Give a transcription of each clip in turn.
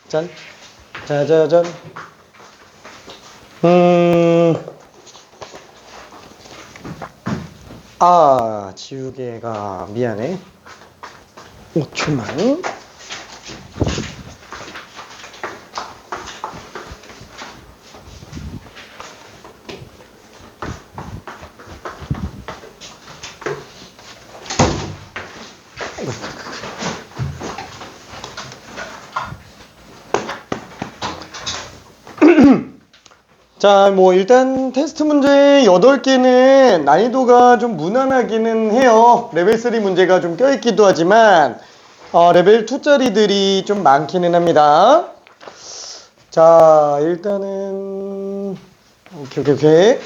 짠. 짜자잔. 지우개가 미안해. 5초만. 자, 뭐 일단 테스트 문제 8개는 난이도가 좀 무난하기는 해요. 레벨 3 문제가 좀 껴있기도 하지만 레벨 2짜리들이 좀 많기는 합니다. 자, 일단은 오케이.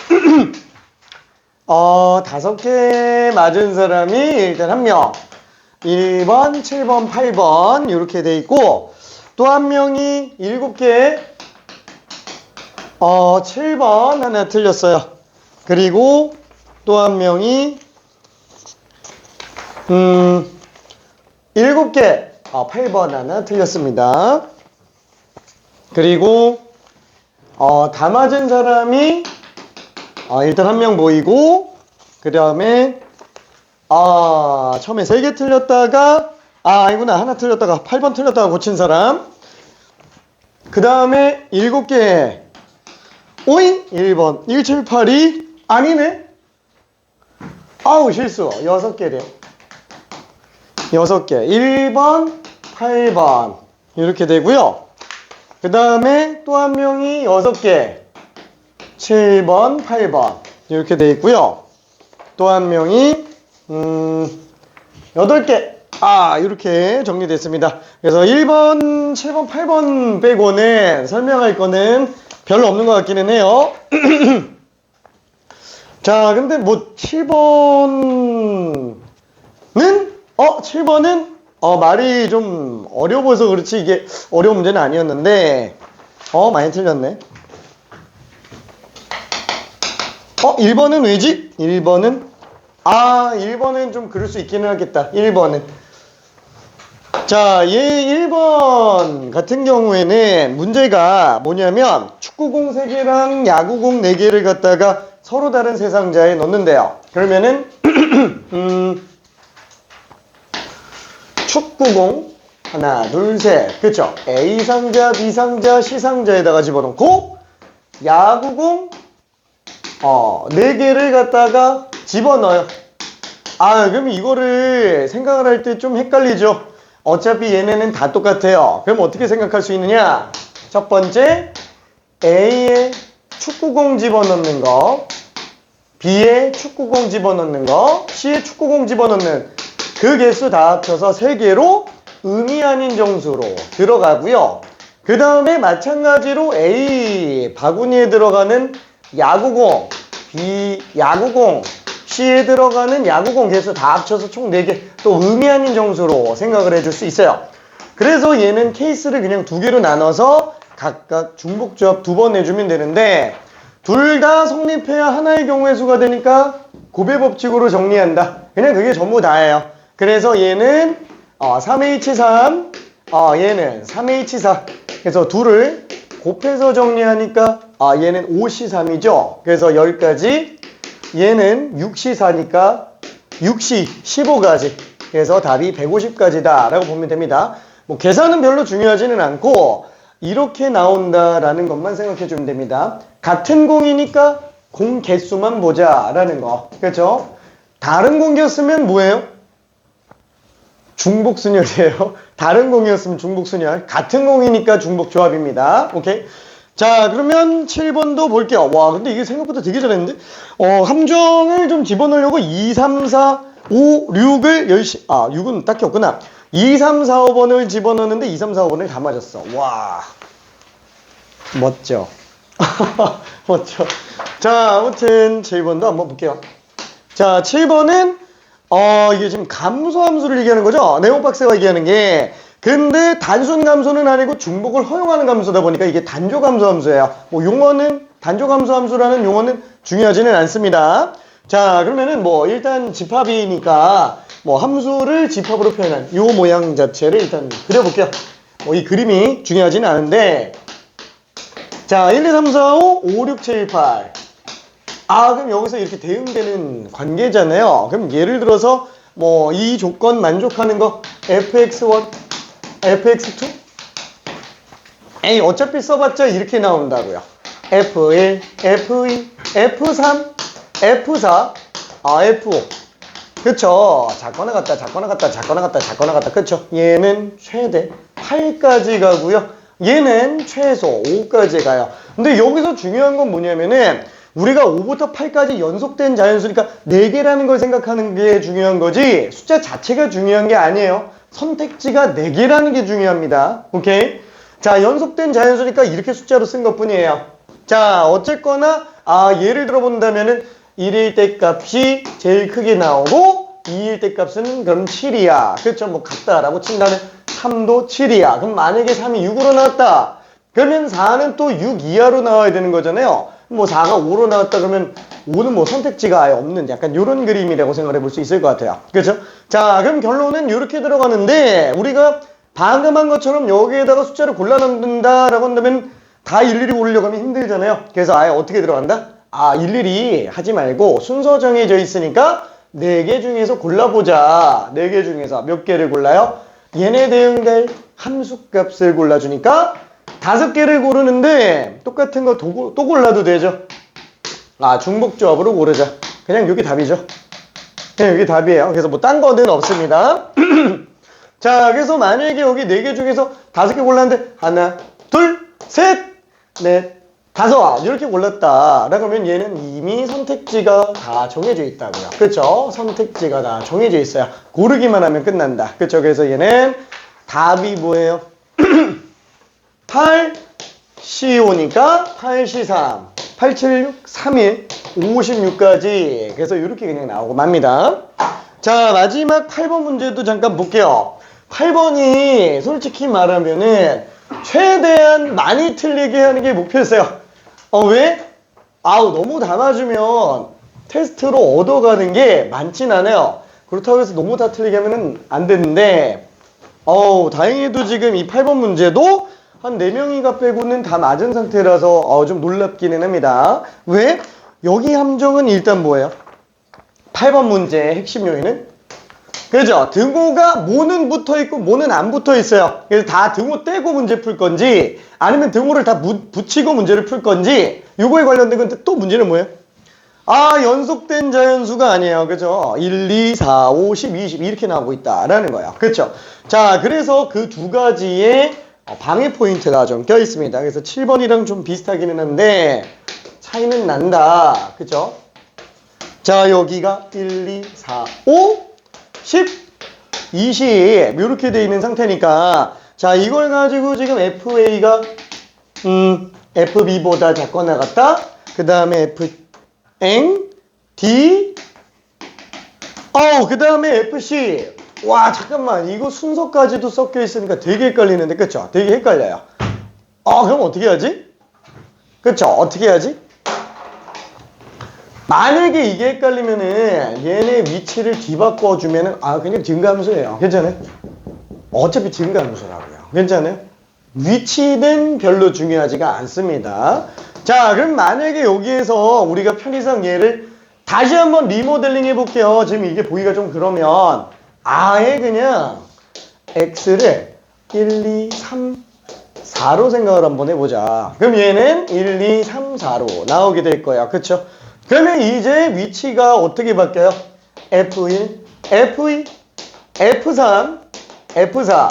5개 맞은 사람이 일단 1명. 1번, 7번, 8번 이렇게 돼 있고, 또 한 명이 7개 7번 하나 틀렸어요. 그리고 또 한 명이 7개 8번 하나 틀렸습니다. 그리고 다 맞은 사람이 일단 한 명 보이고, 그 다음에 처음에 3개 틀렸다가 아니구나, 하나 틀렸다가 8번 틀렸다가 고친 사람, 그 다음에 7개 오잉? 1번 1782 아니네? 실수. 6개래요. 6개 1번 8번 이렇게 되고요. 그 다음에 또 한 명이 6개 7번 8번 이렇게 돼 있고요. 또 한 명이 8개 이렇게 정리됐습니다. 그래서 1번 7번 8번 빼고는 설명할 거는 별로 없는 것 같기는 해요. 자, 근데 뭐 7번은 7번은 말이 좀 어려워서 그렇지 이게 어려운 문제는 아니었는데 많이 틀렸네. 1번은 왜지? 1번은 1번은 좀 그럴 수 있기는 하겠다. 1번은 자, 얘 1번 같은 경우에는 문제가 뭐냐면 축구공 3개랑 야구공 4개를 갖다가 서로 다른 세 상자에 넣는데요. 그러면은 축구공 하나 둘 셋, 그쵸? A 상자, B 상자, C 상자에다가 집어넣고, 야구공 4개를 갖다가 집어넣어요. 그럼 이거를 생각을 할 때 좀 헷갈리죠? 어차피 얘네는 다 똑같아요. 그럼 어떻게 생각할 수 있느냐? 첫 번째, A에 축구공 집어넣는 거, B에 축구공 집어넣는 거, C에 축구공 집어넣는 그 개수 다 합쳐서 3개로 의미 아닌 정수로 들어가고요. 그 다음에 마찬가지로 A 바구니에 들어가는 야구공, B 야구공, C에 들어가는 야구공 개수 다 합쳐서 총 4개, 또 의미 아닌 정수로 생각을 해줄 수 있어요. 그래서 얘는 케이스를 그냥 2개로 나눠서 각각 중복조합 2번 해주면 되는데, 둘 다 성립해야 하나의 경우의 수가 되니까 곱의 법칙으로 정리한다. 그냥 그게 전부 다예요. 그래서 얘는 3H3, 얘는 3H4. 그래서 둘을 곱해서 정리하니까 얘는 5C3이죠. 그래서 10가지, 얘는 6C4니까 6C 15가지. 그래서 답이 150가지다 라고 보면 됩니다. 뭐 계산은 별로 중요하지는 않고 이렇게 나온다라는 것만 생각해 주면 됩니다. 같은 공이니까 공 개수만 보자 라는 거, 그렇죠? 다른 공이었으면 뭐예요? 중복순열이에요. 다른 공이었으면 중복순열. 같은 공이니까 중복조합입니다. 오케이? 자, 그러면 7번도 볼게요. 와, 근데 이게 생각보다 되게 잘했는데? 함정을 좀 집어넣으려고 2, 3, 4, 5, 6을 열심히, 6은 딱히 없구나. 2, 3, 4, 5번을 집어넣는데 2, 3, 4, 5번을 다 맞았어. 와. 멋져. 멋져. 자, 아무튼 7번도 한번 볼게요. 자, 7번은 이게 지금 감소 함수를 얘기하는 거죠? 네모박스가 얘기하는 게. 근데 단순 감소는 아니고 중복을 허용하는 감소다 보니까 이게 단조감소 함수예요. 뭐 용어는 단조감소 함수라는 용어는 중요하지는 않습니다. 자, 그러면은 뭐 일단 집합이니까 뭐 함수를 집합으로 표현한 요 모양 자체를 일단 그려볼게요. 뭐 이 그림이 중요하지는 않은데, 자, 1, 2, 3, 4, 5, 5, 6, 7, 8. 아, 그럼 여기서 이렇게 대응되는 관계잖아요. 그럼 예를 들어서 뭐 이 조건 만족하는 거 fx1, fx2? 에이, 어차피 써봤자 이렇게 나온다고요. f1, f2, f3, f4, f5. 그쵸? 작거나 같다, 작거나 같다, 작거나 같다, 작거나 같다. 그쵸? 얘는 최대 8까지 가고요. 얘는 최소 5까지 가요. 근데 여기서 중요한 건 뭐냐면은 우리가 5부터 8까지 연속된 자연수니까 4개라는 걸 생각하는 게 중요한 거지 숫자 자체가 중요한 게 아니에요. 선택지가 4개라는 게 중요합니다. 오케이? 자, 연속된 자연수니까 이렇게 숫자로 쓴 것뿐이에요. 자, 어쨌거나 예를 들어 본다면은 1일 때 값이 제일 크게 나오고 2일 때 값은 그럼 7이야. 그렇죠? 뭐 같다라고 친다면 3도 7이야. 그럼 만약에 3이 6으로 나왔다. 그러면 4는 또 6 이하로 나와야 되는 거잖아요. 뭐 4가 5로 나왔다 그러면 5는 뭐 선택지가 아예 없는 약간 이런 그림이라고 생각해 볼 수 있을 것 같아요. 그렇죠? 자, 그럼 결론은 이렇게 들어가는데 우리가 방금 한 것처럼 여기에다가 숫자를 골라 넣는다라고 한다면 다 일일이 고르려고 하면 힘들잖아요. 그래서 아예 어떻게 들어간다? 일일이 하지 말고 순서 정해져 있으니까 4개 중에서 골라보자. 4개 중에서 몇 개를 골라요? 얘네 대응될 함수값을 골라주니까 5개를 고르는데 똑같은 거 또 골라도 되죠. 중복조합으로 고르자. 그냥 여기 답이죠. 그냥 여기 답이에요. 그래서 뭐 딴 거는 없습니다. 자, 그래서 만약에 여기 4개 중에서 5개 골랐는데 하나, 둘, 셋, 넷, 5 이렇게 골랐다 라고 하면 얘는 이미 선택지가 다 정해져 있다고요. 그렇죠? 선택지가 다 정해져 있어요. 고르기만 하면 끝난다. 그렇죠? 그래서 얘는 답이 뭐예요? 8, C5니까 8, C3, 8, 7, 6, 3일, 56까지. 그래서 이렇게 그냥 나오고 맙니다. 자, 마지막 8번 문제도 잠깐 볼게요. 8번이 솔직히 말하면은 최대한 많이 틀리게 하는 게 목표였어요. 왜? 너무 다 맞으면 테스트로 얻어가는 게 많진 않아요. 그렇다고 해서 너무 다 틀리게 하면 안 되는데, 다행히도 지금 이 8번 문제도 한 4명이가 빼고는 다 맞은 상태라서 좀 놀랍기는 합니다. 왜? 여기 함정은 일단 뭐예요? 8번 문제의 핵심 요인은? 그죠? 등호가 뭐는 붙어있고 뭐는 안 붙어있어요. 그래서 다 등호 떼고 문제 풀 건지 아니면 등호를 다 붙이고 문제를 풀 건지 요거에 관련된 건데 또 문제는 뭐예요? 연속된 자연수가 아니에요. 그죠? 1, 2, 4, 5, 10, 20 이렇게 나오고 있다라는 거예요. 그렇죠? 자, 그래서 그 두 가지의 방해 포인트가 좀 껴있습니다. 그래서 7번이랑 좀 비슷하기는 한데 차이는 난다. 그죠? 자, 여기가 1, 2, 4, 5, 10, 20 이렇게 돼 있는 상태니까 자, 이걸 가지고 지금 FA가 FB보다 작거나 같다. 그 다음에 Fn, D, 그 다음에 FC. 와, 잠깐만. 이거 순서까지도 섞여 있으니까 되게 헷갈리는데, 그쵸? 되게 헷갈려요. 그럼 어떻게 하지? 그쵸? 어떻게 하지? 만약에 이게 헷갈리면은 얘네 위치를 뒤바꿔주면은 그냥 증가함수예요. 괜찮아요? 어차피 증가함수라고요. 괜찮아요? 위치는 별로 중요하지가 않습니다. 자, 그럼 만약에 여기에서 우리가 편의상 얘를 다시 한번 리모델링 해볼게요. 지금 이게 보기가 좀 그러면 아예 그냥 x를 1, 2, 3, 4로 생각을 한번 해보자. 그럼 얘는 1, 2, 3, 4로 나오게 될 거야. 그쵸? 그러면 이제 위치가 어떻게 바뀌어요? F1, F2, F3, F4.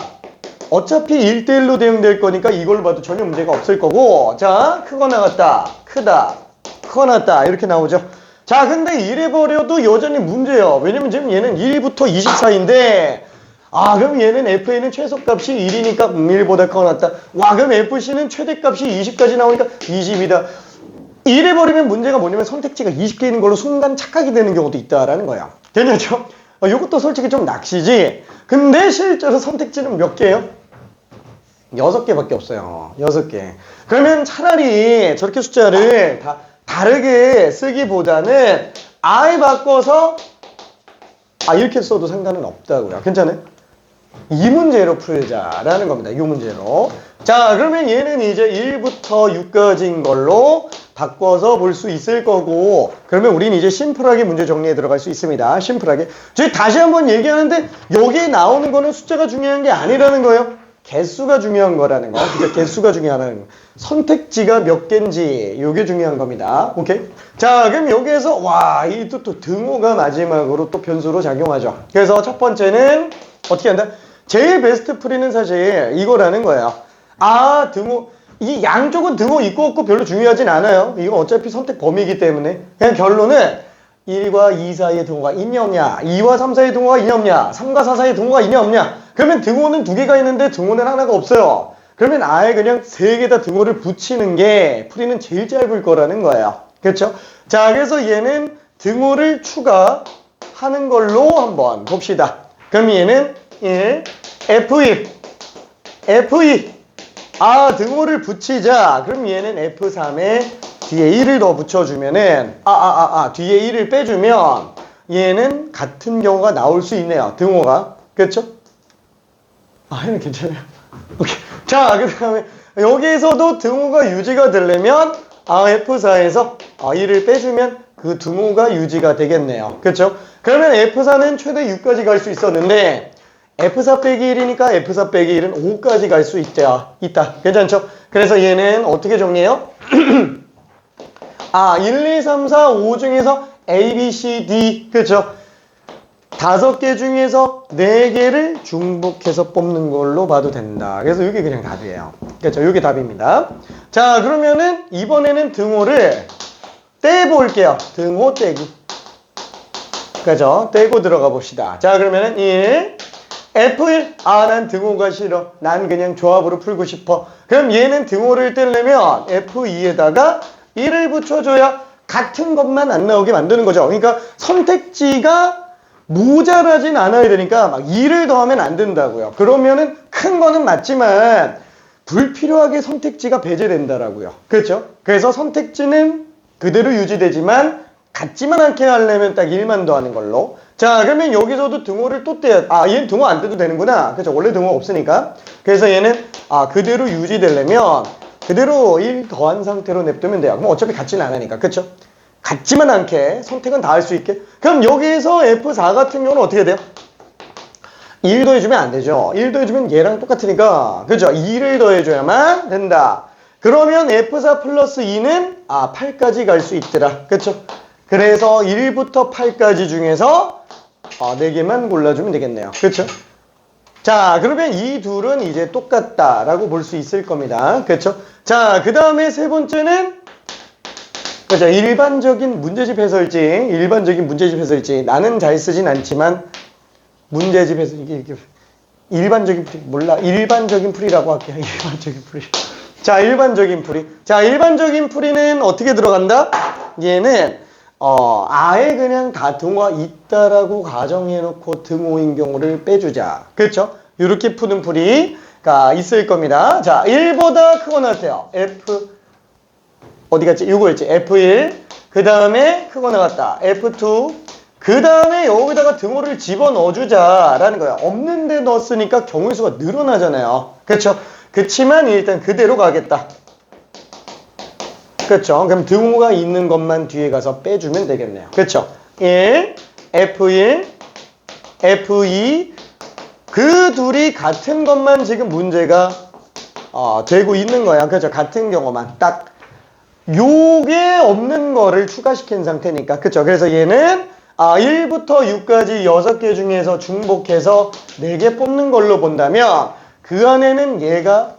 어차피 1대1로 대응될 거니까 이걸로 봐도 전혀 문제가 없을 거고. 자, 크거나 같다, 크다, 크거나 같다 이렇게 나오죠. 자, 근데 이래버려도 여전히 문제예요. 왜냐면 지금 얘는 1부터 24인데 그럼 얘는 FA는 최소값이 1이니까 1보다 크거나 같다. 그럼 FC는 최대값이 20까지 나오니까 20이다. 이래버리면 문제가 뭐냐면 선택지가 20개 있는 걸로 순간 착각이 되는 경우도 있다라는 거야. 되냐죠? 이것도 솔직히 좀 낚시지. 근데 실제로 선택지는 몇 개예요? 6개밖에 없어요. 6개. 그러면 차라리 저렇게 숫자를 다 다르게 쓰기보다는 아예 바꿔서 이렇게 써도 상관은 없다고요. 괜찮아요? 이 문제로 풀자라는 겁니다. 이 문제로. 자, 그러면 얘는 이제 1부터 6까지인 걸로 바꿔서 볼 수 있을 거고, 그러면 우리는 이제 심플하게 문제 정리에 들어갈 수 있습니다. 심플하게. 저희 다시 한번 얘기하는데 여기에 나오는 거는 숫자가 중요한 게 아니라는 거예요. 개수가 중요한 거라는 거. 그러니까 개수가 중요하다는 거. 선택지가 몇 개인지 이게 중요한 겁니다. 오케이? 자, 그럼 여기에서 와, 이 또 등호가 마지막으로 또 변수로 작용하죠. 그래서 첫 번째는 어떻게 한다? 제일 베스트 풀이는 사실 이거라는 거예요. 아, 등호. 이 양쪽은 등호 있고 없고 별로 중요하진 않아요. 이건 어차피 선택 범위이기 때문에. 그냥 결론은 1과 2 사이의 등호가 있냐 없냐, 2와 3 사이의 등호가 있냐 없냐, 3과 4 사이의 등호가 있냐 없냐. 그러면 등호는 두 개가 있는데 등호는 하나가 없어요. 그러면 아예 그냥 세 개 다 등호를 붙이는 게 풀이는 제일 짧을 거라는 거예요. 그렇죠? 자, 그래서 얘는 등호를 추가하는 걸로 한번 봅시다. 그럼 얘는 1, F1, F2. 아, 등호를 붙이자. 그럼 얘는 F3에 뒤에 1을 더 붙여주면은, 뒤에 1을 빼주면 얘는 같은 경우가 나올 수 있네요. 등호가. 그렇죠? 아, 얘는 괜찮아요. 오케이. 자, 그 다음에 여기에서도 등호가 유지가 되려면 F4에서 1을 빼주면 그 등호가 유지가 되겠네요. 그렇죠? 그러면 F4는 최대 6까지 갈 수 있었는데 F4 빼기 1이니까 F4 빼기 1은 5까지 갈 수 있다. 괜찮죠? 그래서 얘는 어떻게 정리해요? 1, 2, 3, 4, 5 중에서 A, B, C, D. 그렇죠? 5개 중에서 4개를 중복해서 뽑는 걸로 봐도 된다. 그래서 이게 그냥 답이에요. 그렇죠? 이게 답입니다. 자, 그러면은 이번에는 등호를 떼볼게요. 등호 떼기. 그죠? 떼고 들어가 봅시다. 자, 그러면은 1, F1. 난 등호가 싫어. 난 그냥 조합으로 풀고 싶어. 그럼 얘는 등호를 떼려면 F2에다가 1을 붙여줘야 같은 것만 안 나오게 만드는 거죠. 그러니까 선택지가 모자라진 않아야 되니까 막 2를 더하면 안 된다고요. 그러면은 큰 거는 맞지만 불필요하게 선택지가 배제된다라고요. 그렇죠? 그래서 선택지는 그대로 유지되지만 같지만 않게 하려면 딱 1만 더하는 걸로. 자, 그러면 여기서도 등호를 또 떼야, 얘는 등호 안 떼도 되는구나. 그렇죠? 원래 등호가 없으니까. 그래서 얘는 그대로 유지되려면 그대로 1 더한 상태로 냅두면 돼요. 그럼 어차피 같지는 않으니까. 그렇죠? 같지만 않게 선택은 다 할 수 있게. 그럼 여기에서 F4 같은 경우는 어떻게 돼요? 1 더해주면 안 되죠. 1 더해주면 얘랑 똑같으니까. 그죠? 2를 더해줘야만 된다. 그러면 F4 플러스 2는 8까지 갈 수 있더라. 그쵸? 그래서 1부터 8까지 중에서 4개만 골라주면 되겠네요. 그쵸? 자, 그러면 이 둘은 이제 똑같다라고 볼 수 있을 겁니다. 그쵸? 자, 그 다음에 세 번째는 그죠? 일반적인 문제집 해설지. 나는 잘 쓰진 않지만 문제집 해설 이게 일반적인 풀이 몰라. 일반적인 풀이라고 할게요. 일반적인 풀이. 자, 일반적인 풀이. 자, 일반적인 풀이는 어떻게 들어간다? 얘는 아예 그냥 다 등호가 있다라고 가정해놓고 등호인 경우를 빼주자. 그렇죠? 이렇게 푸는 풀이가 있을 겁니다. 자, 1보다 크거나 같아요. F 어디 갔지? 이거였지. F1. 그 다음에 크거 나갔다. F2. 그 다음에 여기다가 등호를 집어넣어주자라는 거야. 없는데 넣었으니까 경우의 수가 늘어나잖아요. 그렇죠? 그치만 일단 그대로 가겠다. 그렇죠? 그럼 등호가 있는 것만 뒤에 가서 빼주면 되겠네요. 그렇죠? 1, F1, F2. 그 둘이 같은 것만 지금 문제가 되고 있는 거야. 그렇죠? 같은 경우만 딱 요게 없는 거를 추가시킨 상태니까. 그쵸? 그래서 얘는 1부터 6까지 6개 중에서 중복해서 4개 뽑는 걸로 본다면 그 안에는 얘가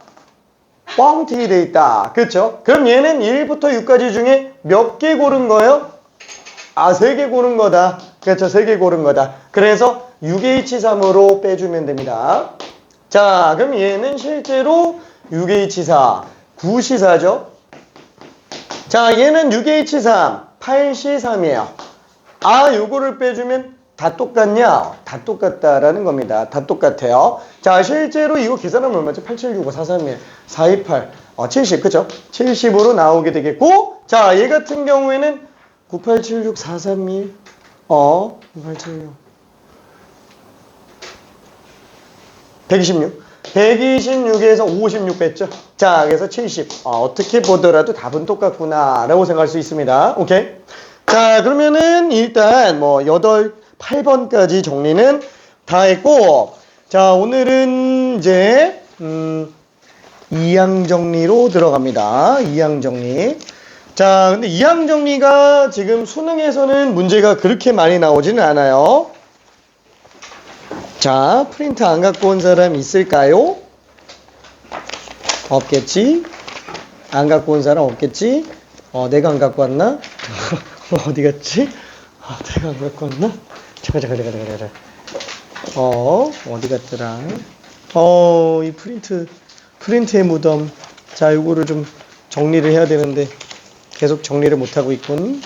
뻥튀기 돼 있다. 그쵸? 그럼 얘는 1부터 6까지 중에 몇 개 고른 거예요? 3개 고른 거다. 그쵸? 3개 고른 거다. 그래서 6H3으로 빼주면 됩니다. 자, 그럼 얘는 실제로 6H4, 9C4죠? 자, 얘는 6H3, 8C3이에요. 요거를 빼주면 다 똑같냐? 다 똑같다라는 겁니다. 다 똑같아요. 자, 실제로 이거 계산하면 얼마죠? 8765, 431, 428, 70, 그죠? 70으로 나오게 되겠고, 자, 얘 같은 경우에는 9876, 431, 9876. 126. 126에서 56 뺐죠. 자, 그래서 70. 어떻게 보더라도 답은 똑같구나 라고 생각할 수 있습니다. 오케이. 자, 그러면은 일단 뭐 8번까지 정리는 다 했고, 자, 오늘은 이제 2항 정리로 들어갑니다. 2항 정리. 자, 근데 2항 정리가 지금 수능에서는 문제가 그렇게 많이 나오지는 않아요. 자, 프린트 안 갖고 온 사람 있을까요? 없겠지? 안 갖고 온 사람 없겠지? 내가 안 갖고 왔나? 어디 갔지? 내가 안 갖고 왔나? 잠깐. 어디 갔더라? 이 프린트의 무덤. 자, 요거를 좀 정리를 해야 되는데, 계속 정리를 못하고 있군.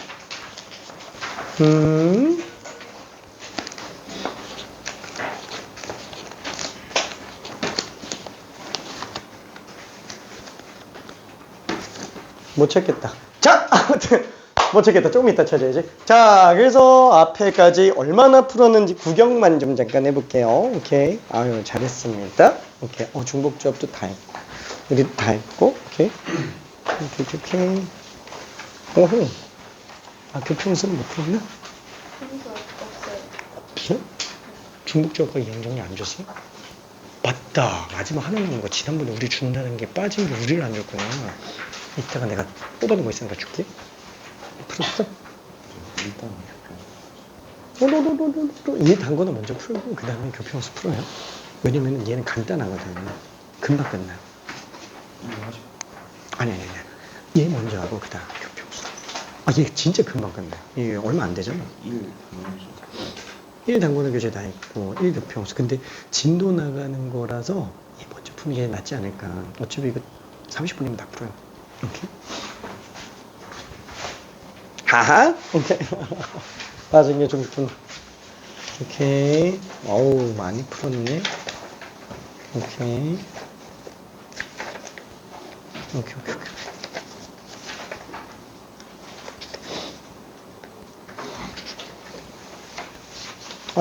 못 찾겠다. 자, 아무튼 못 찾겠다. 조금 이따 찾아야지. 자, 그래서 앞에까지 얼마나 풀었는지 구경만 좀 잠깐 해볼게요. 오케이. 아유, 잘했습니다. 오케이. 중복조합도 다 했고, 우리 다 했고, 오케이. 오케이. 오호. 교평수는 못 풀었나? 없어요. 중복조합과 이행정리 안 줬어요? 맞다. 마지막 하나 남은 거 지난번에 우리 준다는 게 빠진 게 우리를 안 줬구나. 이따가 내가 뽑아둔 거 있으니까 줄게. 풀었어? 일단 얘 단거는 먼저 풀고 그 다음에 교평수 풀어요. 왜냐면 얘는 간단하거든요. 금방 끝나요. 아니. 얘 먼저 하고 그 다음 교평수. 얘 진짜 금방 끝나요. 얘 얼마 안 되잖아. 1 단거는 교재 다 했고 1 교평수. 근데 진도 나가는 거라서 얘 먼저 푸는 게 낫지 않을까. 어차피 이거 30분이면 다 풀어요. 오케이. 하하. 오케이. 빠진 게 좀 있군. 오케이. 어우, 많이 풀었네. 오케이.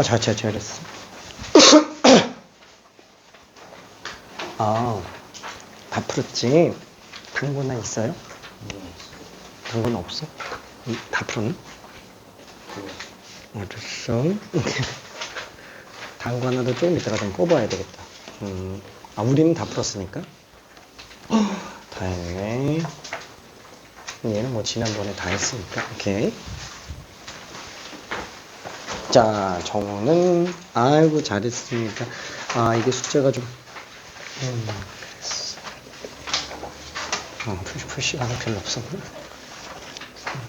잘했어. 다 풀었지. 단거나 있어요? 단거는 없어? 다 풀었나? 알았어. 단거 하나도 조금 이따가 좀 뽑아야 되겠다. 우리는 다 풀었으니까. 다 했네. 얘는 뭐 지난번에 다 했으니까. 오케이. 자, 정우는 아이고 잘했습니다. 이게 숫자가 좀 풀 시간은 별로 없었나?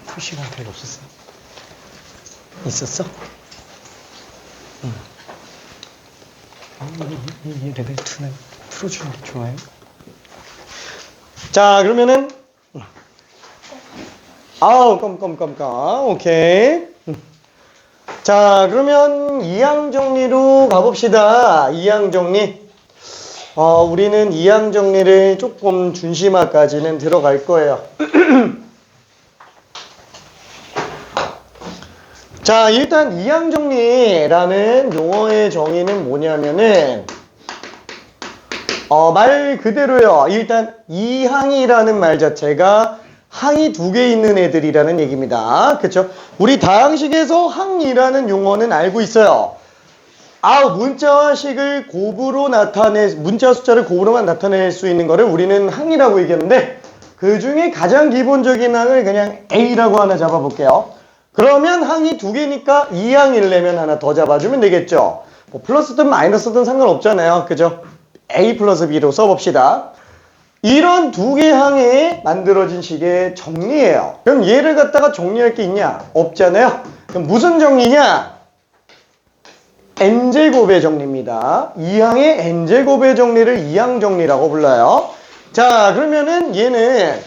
풀 시간 별로 없었어. 있었어? 이 레벨 2는 풀어주는 게 좋아요. 자, 그러면은 껌. 오케이. 자, 그러면 2항 정리로 가봅시다. 2항 정리. 우리는 2항 정리를 조금 준심화까지는 들어갈 거예요. 자, 일단 2항 정리라는 용어의 정의는 뭐냐면은 말 그대로요. 일단 2항이라는 말 자체가 항이 2개 있는 애들이라는 얘기입니다. 그쵸? 우리 다항식에서 항이라는 용어는 알고 있어요. 문자식을 곱으로 문자 숫자를 곱으로만 나타낼 수 있는 거를 우리는 항이라고 얘기하는데, 그 중에 가장 기본적인 항을 그냥 A라고 하나 잡아볼게요. 그러면 항이 2개니까 2항이려면 하나 더 잡아주면 되겠죠. 뭐 플러스든 마이너스든 상관없잖아요. 그죠? A 플러스 B로 써봅시다. 이런 2개 항에 만들어진 식의 정리예요. 그럼 얘를 갖다가 정리할 게 있냐? 없잖아요. 그럼 무슨 정리냐? n제곱의 정리입니다. 2항의 n제곱의 정리를 2항 정리라고 불러요. 자, 그러면은 얘는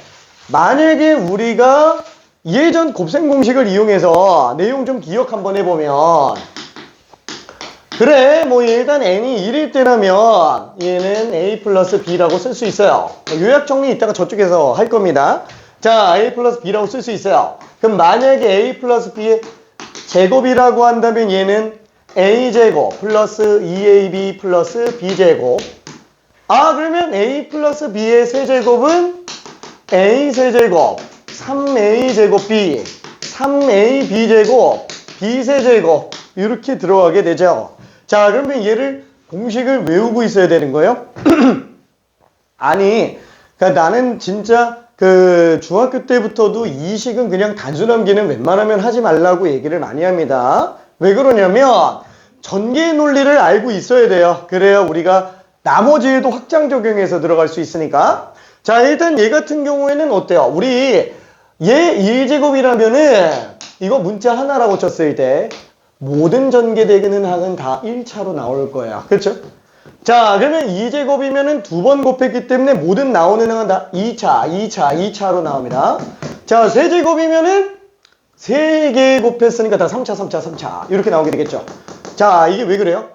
만약에 우리가 예전 곱셈 공식을 이용해서 내용 좀 기억 한번 해보면, 그래 뭐 일단 n이 1일 때라면 얘는 a 플러스 b라고 쓸 수 있어요. 요약 정리 이따가 저쪽에서 할 겁니다. 자, a 플러스 b라고 쓸 수 있어요. 그럼 만약에 a 플러스 b의 제곱이라고 한다면 얘는 a제곱 플러스 2ab 플러스 b제곱. 아, 그러면 a 플러스 b의 세제곱은 a 세제곱 3a 제곱 b 3a b제곱 b 세제곱 이렇게 들어가게 되죠. 자, 그러면 얘를 공식을 외우고 있어야 되는 거예요. 아니, 그러니까 나는 진짜 그 중학교 때부터도 이 식은 그냥 단순함기는 웬만하면 하지 말라고 얘기를 많이 합니다. 왜 그러냐면 전개 논리를 알고 있어야 돼요. 그래야 우리가 나머지에도 확장 적용해서 들어갈 수 있으니까. 자, 일단 얘 같은 경우에는 어때요? 우리 얘 1제곱이라면은 이거 문자 하나라고 쳤을 때 모든 전개되는 항은 다 1차로 나올 거예요. 그렇죠? 자, 그러면 2제곱이면은 두 번 곱했기 때문에 모든 나오는 항은 다 2차로 나옵니다. 자, 세제곱이면은 3개 곱했으니까 다 3차 이렇게 나오게 되겠죠. 자, 이게 왜 그래요?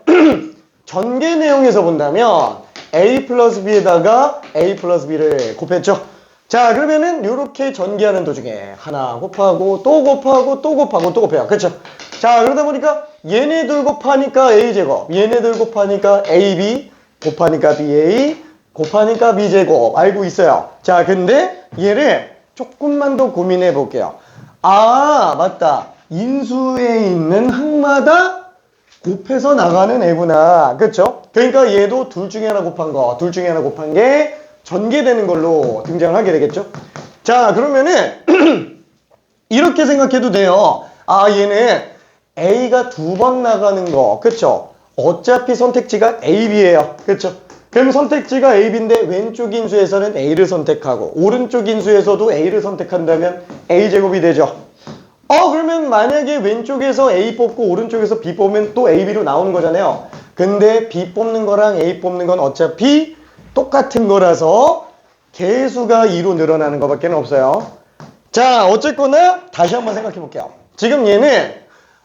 전개 내용에서 본다면 a 플러스 b에다가 a 플러스 b를 곱했죠. 자, 그러면은 이렇게 전개하는 도중에 하나 곱하고 또 곱하고 또 곱하고 또 곱해요. 그렇죠? 자, 그러다 보니까 얘네들 곱하니까 a제곱, 얘네들 곱하니까 ab, 곱하니까 ba, 곱하니까 b제곱 알고 있어요. 자, 근데 얘를 조금만 더 고민해 볼게요. 아, 맞다. 인수에 있는 항마다 곱해서 나가는 애구나. 그쵸? 그러니까 얘도 둘 중에 하나 곱한 게 전개되는 걸로 등장을 하게 되겠죠? 자, 그러면은 이렇게 생각해도 돼요. 아, 얘는 A가 두 번 나가는 거. 그쵸? 어차피 선택지가 A, B예요. 그쵸? 그럼 선택지가 A, B인데 왼쪽 인수에서는 A를 선택하고 오른쪽 인수에서도 A를 선택한다면 A제곱이 되죠. 그러면 만약에 왼쪽에서 A 뽑고 오른쪽에서 B 뽑으면 또 A, B로 나오는 거잖아요. 근데 B 뽑는 거랑 A 뽑는 건 어차피 똑같은 거라서 개수가 2로 늘어나는 것밖에 없어요. 자, 어쨌거나 다시 한번 생각해 볼게요. 지금 얘는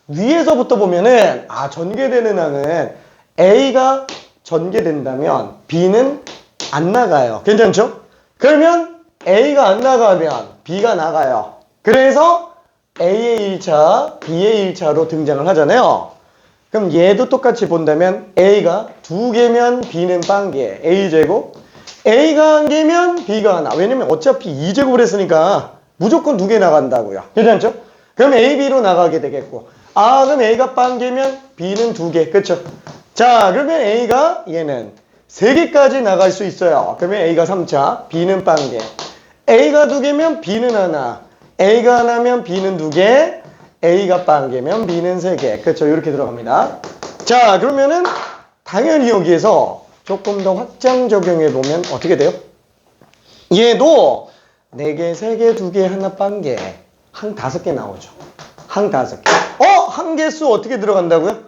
위에서부터 보면은 전개되는 항은 A가 전개된다면 B는 안 나가요. 괜찮죠? 그러면 A가 안 나가면 B가 나가요. 그래서 A의 1차, B의 1차로 등장을 하잖아요. 그럼 얘도 똑같이 본다면 A가 2개면 B는 빵개, A제곱. A가 1개면 B가 하나. 왜냐면 어차피 2제곱을 했으니까 무조건 2개 나간다고요. 괜찮죠? 그럼 A, B로 나가게 되겠고. 그럼 A가 빵개면 B는 2개. 그쵸? 자, 그러면 A가 얘는 3개까지 나갈 수 있어요. 그러면 A가 3차, B는 빵개. A가 2개면 B는 하나. A가 하나면 B는 2개, A가 빵개면 B는 3개. 그렇죠? 이렇게 들어갑니다. 자, 그러면은 당연히 여기에서 조금 더 확장 적용해 보면 어떻게 돼요? 얘도 4개, 3개, 2개, 하나 빵개, 항 5개 나오죠. 항 5개. 항 개수 어떻게 들어간다고요?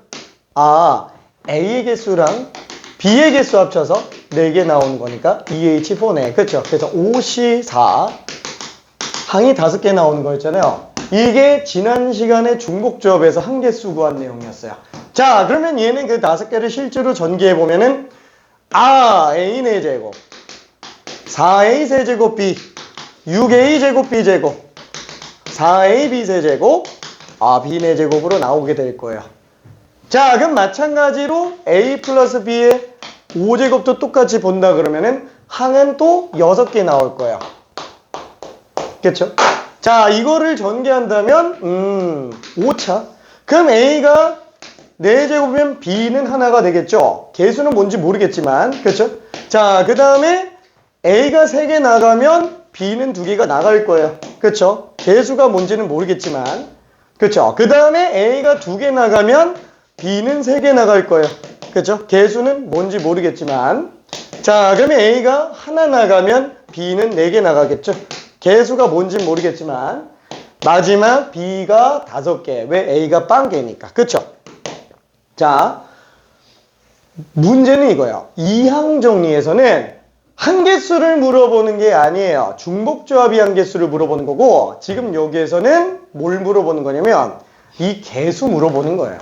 A의 개수랑 B의 개수 합쳐서 4개 나오는 거니까 2H4네. 그렇죠? 그래서 5C4 항이 5개 나오는 거였잖아요. 이게 지난 시간에 중복조합에서 한 개수 구한 내용이었어요. 자, 그러면 얘는 그 5개를 실제로 전개해보면은 A 4제곱 4A 세제곱 B 6A 제곱 B제곱 4A B 세제곱 B 4제곱으로 나오게 될 거예요. 자, 그럼 마찬가지로 A 플러스 B의 5제곱도 똑같이 본다 그러면은 항은 또 6개 나올 거예요. 그쵸? 자, 이거를 전개한다면 5차. 그럼 A가 4제곱이면 B는 하나가 되겠죠? 개수는 뭔지 모르겠지만. 그쵸? 자, 그 다음에 A가 3개 나가면 B는 2개가 나갈 거예요. 그쵸? 개수가 뭔지는 모르겠지만. 그쵸? 그 다음에 A가 2개 나가면 B는 3개 나갈 거예요. 그쵸? 개수는 뭔지 모르겠지만. 자, 그러면 A가 하나 나가면 B는 4개 나가겠죠? 개수가 뭔진 모르겠지만 마지막 B가 5개. 왜? A가 빵개니까. 그쵸? 자, 문제는 이거예요. 이항 정리에서는 한 개수를 물어보는 게 아니에요. 중복조합이 한 개수를 물어보는 거고 지금 여기에서는 뭘 물어보는 거냐면 이 개수 물어보는 거예요.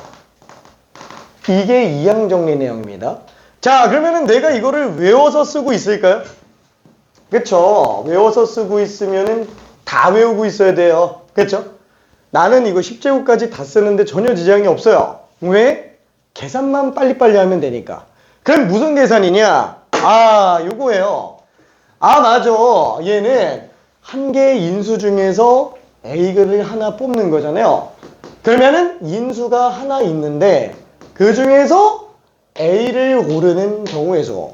이게 이항 정리 내용입니다. 자, 그러면은 내가 이거를 외워서 쓰고 있을까요? 그쵸? 외워서 쓰고 있으면은 다 외우고 있어야 돼요. 그쵸? 나는 이거 10제곱까지 다 쓰는데 전혀 지장이 없어요. 왜? 계산만 빨리빨리 하면 되니까. 그럼 무슨 계산이냐? 요거예요. 맞아. 얘는 한 개의 인수 중에서 A를 하나 뽑는 거잖아요. 그러면은 인수가 하나 있는데 그 중에서 A를 고르는 경우의 수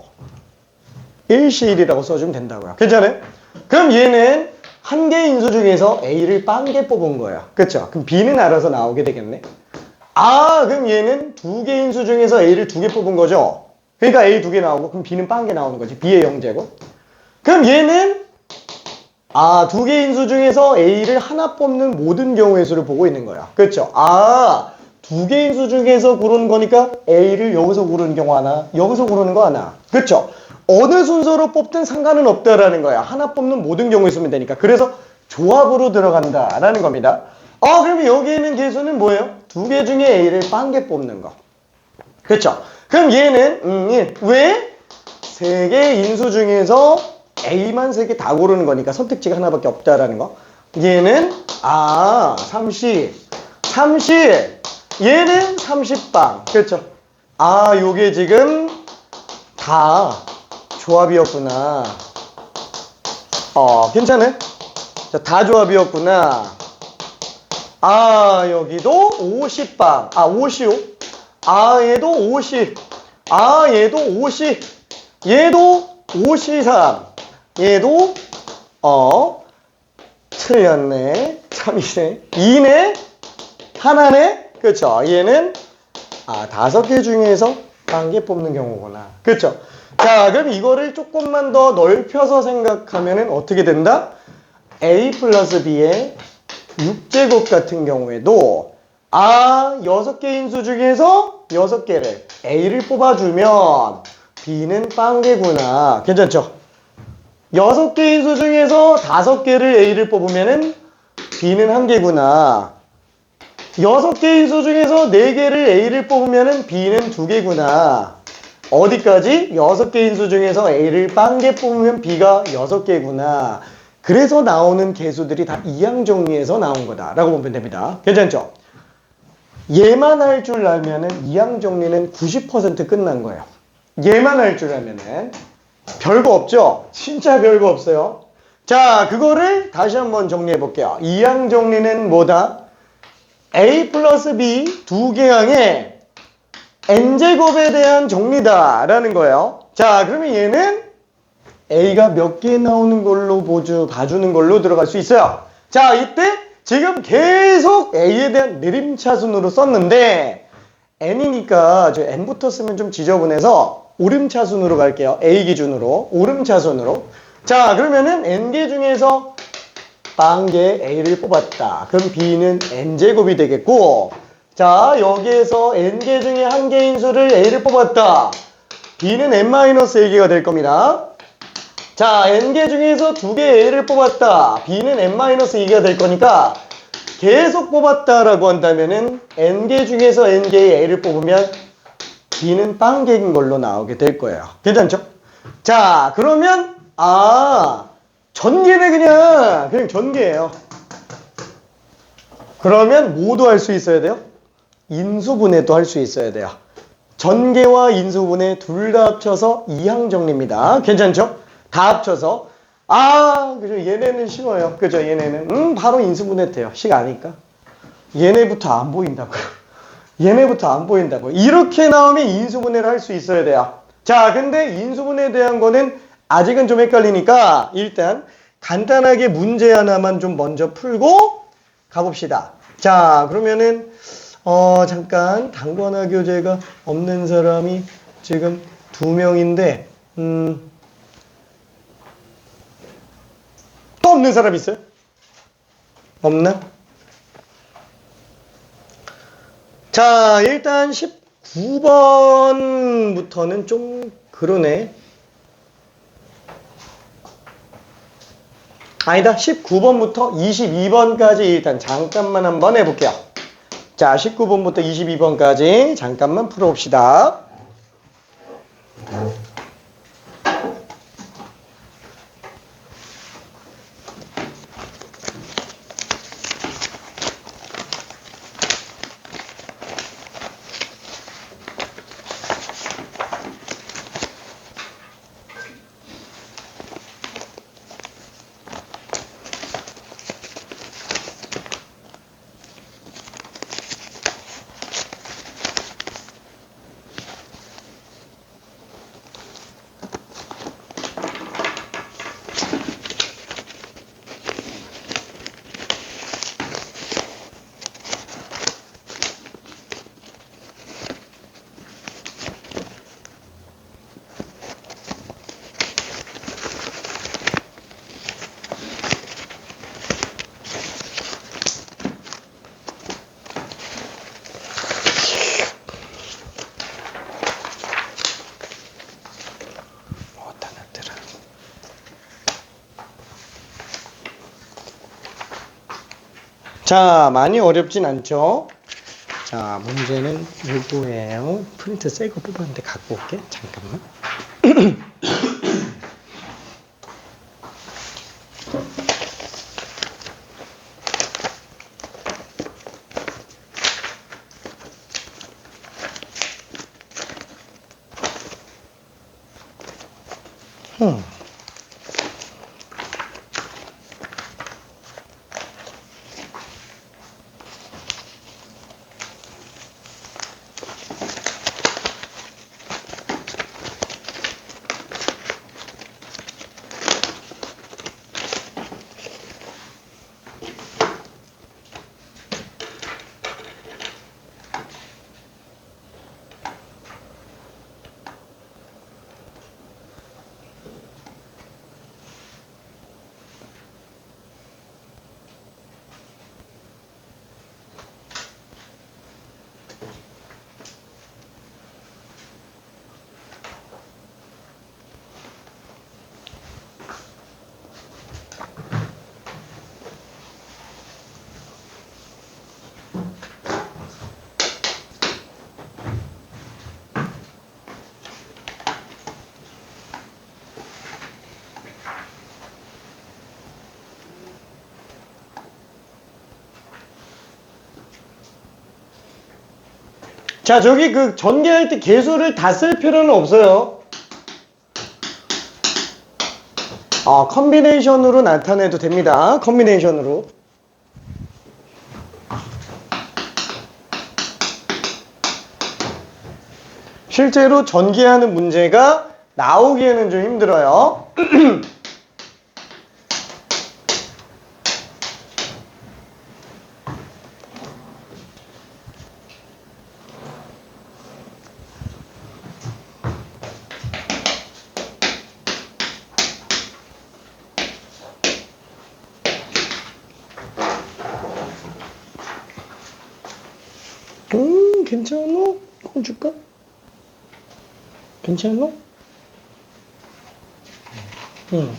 1시1이라고 써주면 된다고요. 괜찮아요? 그럼 얘는 한 개의 인수 중에서 A를 빵 개 뽑은 거야. 그쵸? 그럼 B는 알아서 나오게 되겠네. 그럼 얘는 두 개 인수 중에서 A를 두 개 뽑은 거죠? 그러니까 A 두 개 나오고 그럼 B는 빵 개 나오는 거지. B의 형제고. 그럼 얘는 두 개 인수 중에서 A를 하나 뽑는 모든 경우의 수를 보고 있는 거야. 그렇죠? 두 개 인수 중에서 고르는 거니까 A를 여기서 고르는 경우 하나, 여기서 고르는 거 하나. 그렇죠? 어느 순서로 뽑든 상관은 없다라는 거야. 하나 뽑는 모든 경우에 쓰면 되니까. 그래서 조합으로 들어간다라는 겁니다. 그러면 여기 있는 개수는 뭐예요? 두 개 중에 A를 빵 개 뽑는 거. 그렇죠? 그럼 얘는 왜? 세 개 인수 중에서 A만 세 개 다 고르는 거니까 선택지가 하나밖에 없다라는 거. 얘는 30 얘는 30방. 그렇죠? 요게 지금 다 조합이었구나. 괜찮아요? 자, 다 조합이었구나. 여기도 50방. 55. 얘도 50. 얘도 50. 얘도 53. 얘도 틀렸네. 3이네. 2네. 하나네. 그쵸? 얘는 5개 중에서 한 개 뽑는 경우구나. 그쵸? 자, 그럼 이거를 조금만 더 넓혀서 생각하면은 어떻게 된다? A 플러스 B의 6제곱 같은 경우에도 6개 인수 중에서 6개를 A를 뽑아주면 B는 빵개구나. 괜찮죠? 6개 인수 중에서 5개를 A를 뽑으면은 B는 1개구나. 6개 인수 중에서 4개를 A를 뽑으면은 B는 2개구나. 어디까지? 6개 인수 중에서 A를 빵개 뽑으면 B가 6개구나. 그래서 나오는 개수들이 다 이항 정리에서 나온 거다라고 보면 됩니다. 괜찮죠? 얘만 할 줄 알면은 이항 정리는 90% 끝난 거예요. 얘만 할 줄 알면은 별거 없죠? 진짜 별거 없어요. 자, 그거를 다시 한번 정리해 볼게요. 이항 정리는 뭐다? A 플러스 B 두 개항의 n제곱에 대한 정리다 라는 거예요. 자, 그러면 얘는 A가 몇 개 나오는 걸로 봐주는 걸로 들어갈 수 있어요. 자, 이때 지금 계속 A에 대한 내림차순으로 썼는데 n이니까 저 n부터 쓰면 좀 지저분해서 오름차순으로 갈게요. A 기준으로 오름차순으로. 자, 그러면은 n개 중에서 빵개 A를 뽑았다. 그럼 B는 n제곱이 되겠고, 자, 여기에서 n개 중에 한 개인 수를 A를 뽑았다. B는 n-A개가 될 겁니다. 자, n개 중에서 두 개 A를 뽑았다. B는 n-2개가 될 거니까 계속 뽑았다라고 한다면은 n개 중에서 n개의 A를 뽑으면 B는 빵개인 걸로 나오게 될 거예요. 괜찮죠? 자, 그러면 전개네. 그냥 전개예요. 그러면 뭐도 할 수 있어야 돼요? 인수분해도 할 수 있어야 돼요. 전개와 인수분해 둘 다 합쳐서 이항 정리입니다. 괜찮죠? 다 합쳐서. 그죠? 얘네는 쉬워요. 그죠? 얘네는 바로 인수분해 돼요. 식 아니까. 얘네부터 안 보인다고요. 얘네부터 안 보인다고요. 이렇게 나오면 인수분해를 할 수 있어야 돼요. 자, 근데 인수분해에 대한 거는 아직은 좀 헷갈리니까 일단 간단하게 문제 하나만 좀 먼저 풀고 가봅시다. 자, 그러면은 잠깐 단권화 교재가 없는 사람이 지금 2명인데 또 없는 사람 있어요? 없나? 자, 일단 19번부터는 좀 그러네. 아니다. 19번부터 22번까지 일단 잠깐만 한번 해볼게요. 자, 19번부터 22번까지 잠깐만 풀어봅시다. 자, 많이 어렵진 않죠? 자, 문제는 요거예요. 프린트 새 거 뽑았는데 갖고 올게. 잠깐만. 자, 저기 그 전개할 때 개수를 다 쓸 필요는 없어요. 컨비네이션으로 나타내도 됩니다. 컨비네이션으로. 실제로 전개하는 문제가 나오기에는 좀 힘들어요. 괜찮아? 이건 줄까? 괜찮아? 응.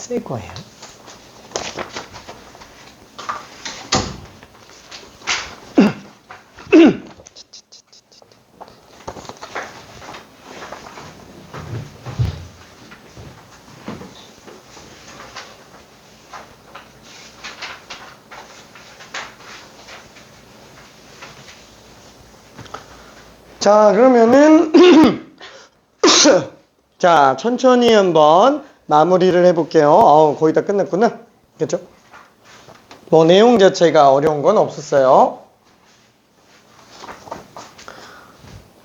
쓸 거예요. 자, 그러면은 자, 천천히 한번 마무리를 해볼게요. 거의 다 끝났구나. 그렇죠? 뭐 내용 자체가 어려운 건 없었어요.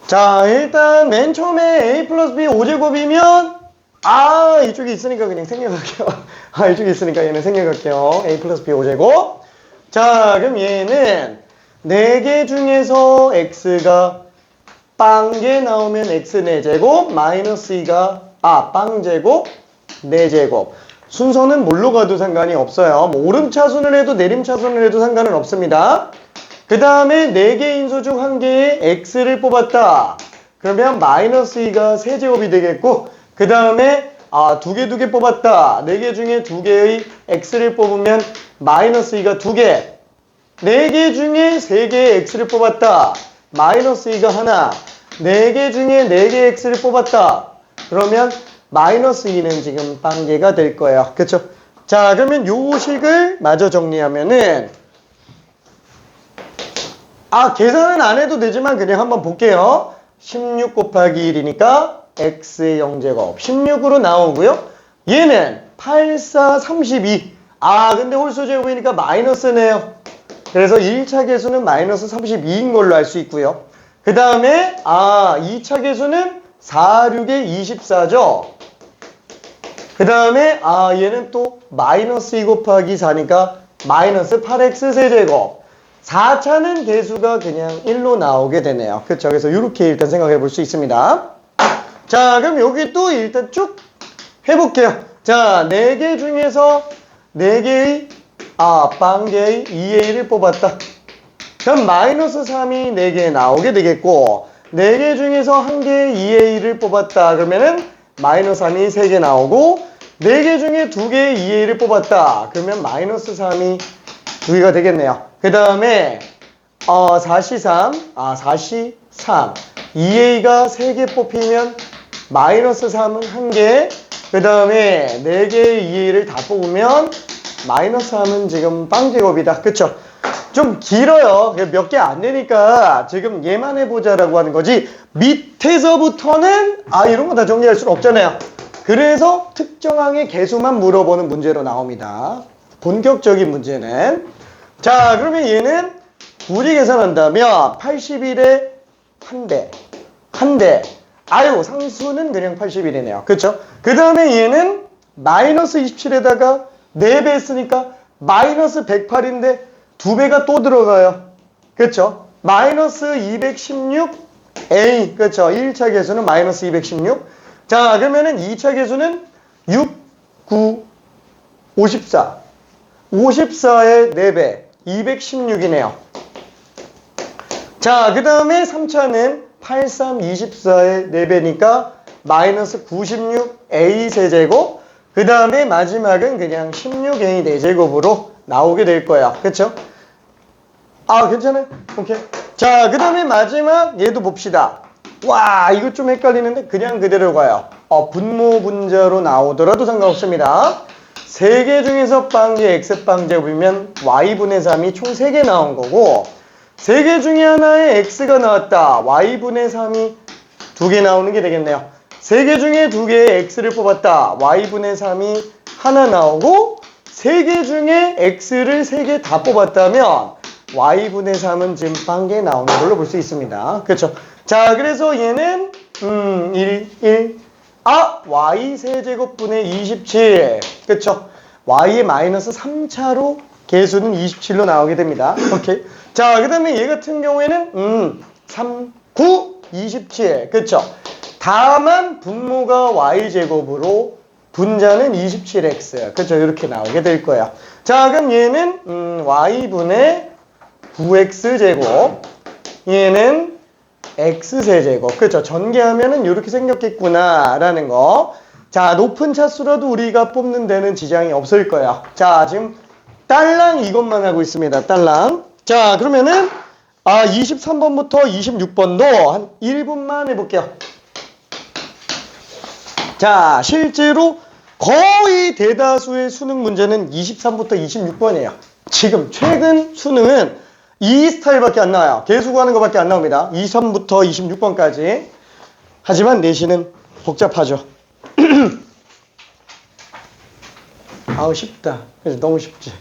자, 일단 맨 처음에 a 플러스 b 5제곱이면 이쪽에 있으니까 그냥 생략할게요. 이쪽에 있으니까 얘는 생략할게요. a 플러스 b 5제곱. 자, 그럼 얘는 4개 중에서 x가 빵개 나오면 x 4제곱 마이너스 2가 빵제곱 4제곱. 순서는 뭘로 가도 상관이 없어요. 뭐 오름차순을 해도 내림차순을 해도 상관은 없습니다. 그 다음에 4개 인수 중 1개의 x를 뽑았다. 그러면 마이너스 2가 세제곱이 되겠고, 그 다음에 2개 뽑았다. 4개 중에 2개의 x를 뽑으면 마이너스 2가 2개. 4개 중에 3개의 x를 뽑았다. 마이너스 2가 하나. 4개 중에 4개의 x를 뽑았다. 그러면 마이너스 2는 지금 빵개가 될 거예요. 그쵸? 자, 그러면 요 식을 마저 정리하면은, 계산은 안 해도 되지만 그냥 한번 볼게요. 16 곱하기 1이니까 x의 0제곱 16으로 나오고요. 얘는 8, 4, 32. 근데 홀수 제곱이니까 마이너스네요. 그래서 1차 계수는 마이너스 32인 걸로 알 수 있고요. 그 다음에 2차 계수는 4, 6에 24죠. 그 다음에 얘는 또 마이너스 2 곱하기 4니까 마이너스 8x 세제곱. 4차는 개수가 그냥 1로 나오게 되네요. 그쵸? 그래서 이렇게 일단 생각해 볼 수 있습니다. 자, 그럼 여기 또 일단 쭉 해볼게요. 자, 4개 중에서 4개의 빵개의 2a를 뽑았다. 그럼 마이너스 3이 4개 나오게 되겠고, 4개 중에서 1개의 2a를 뽑았다. 그러면은 마이너스 3이 3개 나오고, 4개 중에 2개의 2a를 뽑았다. 그러면 마이너스 3이 2개가 되겠네요. 그 다음에 4C3, 4C3 2a가 3개 뽑히면 마이너스 3은 1개. 그 다음에 4개의 2a를 다 뽑으면 마이너스 3은 지금 빵제곱이다. 그쵸? 좀 길어요. 몇 개 안 되니까 지금 얘만 해보자라고 하는 거지, 밑에서부터는 이런 거 다 정리할 수는 없잖아요. 그래서 특정항의 개수만 물어보는 문제로 나옵니다. 본격적인 문제는. 자, 그러면 얘는 우리 계산한다면 81에 1대, 1대. 상수는 그냥 81이네요. 그쵸? 그 다음에 얘는 마이너스 27에다가 4배 했으니까 마이너스 108인데 2배가 또 들어가요. 그쵸? 마이너스 216a. 그쵸? 1차 계수는 마이너스 216. 자, 그러면은 2차 계수는 6, 9, 54. 54의 4배. 216이네요. 자, 그 다음에 3차는 83, 24의 4배니까 마이너스 96a 세제곱. 그 다음에 마지막은 그냥 16a 4제곱으로 나오게 될 거야. 그쵸? 괜찮아요? 오케이. 자, 그 다음에 마지막 얘도 봅시다. 와, 이거 좀 헷갈리는데 그냥 그대로 가요. 분모 분자로 나오더라도 상관없습니다. 3개 중에서 빵개 x빵제곱이면 y분의 3이 총 3개 나온 거고, 3개 중에 하나에 x가 나왔다. y분의 3이 2개 나오는 게 되겠네요. 3개 중에 2개의 x를 뽑았다. y분의 3이 하나 나오고, 3개 중에 x를 3개 다 뽑았다면 y분의 3은 지금 빵개 나오는 걸로 볼 수 있습니다. 그렇죠? 자, 그래서 얘는 1 y 세제곱분의 27. 그쵸? y의 마이너스 3차로 개수는 27로 나오게 됩니다. 오케이. 자, 그 다음에 얘 같은 경우에는 3, 9, 27. 그쵸? 다만 분모가 y제곱으로 분자는 27x. 그쵸? 이렇게 나오게 될 거야. 자, 그럼 얘는 y분의 9x제곱. 얘는 x세제곱. 그렇죠? 전개하면은 이렇게 생겼겠구나 라는 거. 자, 높은 차수라도 우리가 뽑는 데는 지장이 없을 거야. 자, 지금 딸랑 이것만 하고 있습니다. 딸랑. 자, 그러면은 23번부터 26번도 한 1분만 해볼게요. 자, 실제로 거의 대다수의 수능 문제는 23부터 26번이에요. 지금 최근 수능은 이 스타일밖에 안 나와요. 개수 구하는 것밖에 안 나옵니다. 23부터 26번까지. 하지만 내신은 복잡하죠. 쉽다. 그래서 너무 쉽지.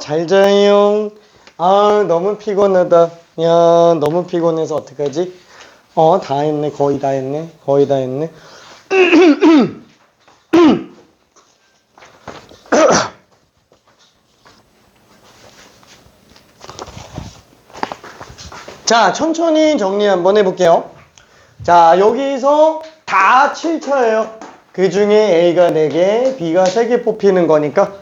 잘 자요. 너무 피곤하다. 야, 너무 피곤해서 어떡하지? 다 했네. 거의 다 했네. 거의 다 했네. 자, 천천히 정리 한번 해볼게요. 자, 여기서 다 7차예요. 그 중에 A가 4개, B가 3개 뽑히는 거니까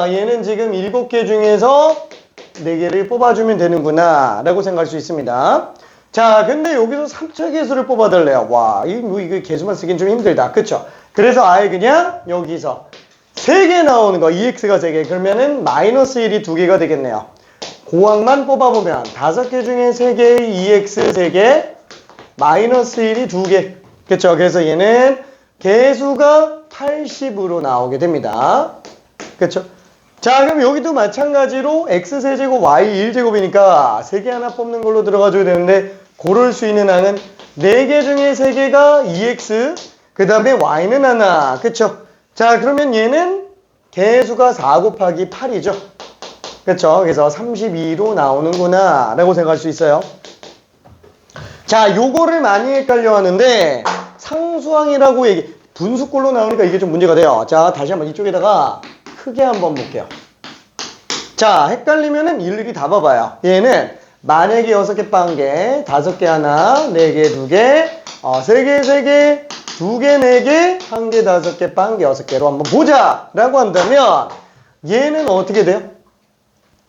얘는 지금 7개 중에서 4개를 뽑아주면 되는구나 라고 생각할 수 있습니다. 자, 근데 여기서 3차 개수를 뽑아달래요. 와, 이거 개수만 쓰긴 좀 힘들다. 그쵸? 그래서 아예 그냥 여기서 3개 나오는 거, EX가 3개. 그러면은 마이너스 1이 2개가 되겠네요. 고항만 뽑아보면 5개 중에 3개의 EX 3개, 마이너스 1이 2개. 그쵸? 그래서 얘는 개수가 80으로 나오게 됩니다. 그쵸? 자, 그럼 여기도 마찬가지로 x 세제곱 y 1제곱이니까 3개 하나 뽑는 걸로 들어가줘야 되는데 고를 수 있는 항은 4개 중에 3개가 2x 그 다음에 y는 하나. 그쵸? 자, 그러면 얘는 개수가 4 곱하기 8이죠. 그쵸? 그래서 32로 나오는구나 라고 생각할 수 있어요. 자, 요거를 많이 헷갈려 하는데 상수항이라고 분수꼴로 나오니까 이게 좀 문제가 돼요. 자, 다시 한번 이쪽에다가 크게 한번 볼게요. 자, 헷갈리면은 일일이 다 봐봐요. 얘는 만약에 6개 빵개, 5개 하나, 4개 2개, 3개 3개, 2개 4개, 1개 5개 빵개 6개로 한번 보자 라고 한다면 얘는 어떻게 돼요?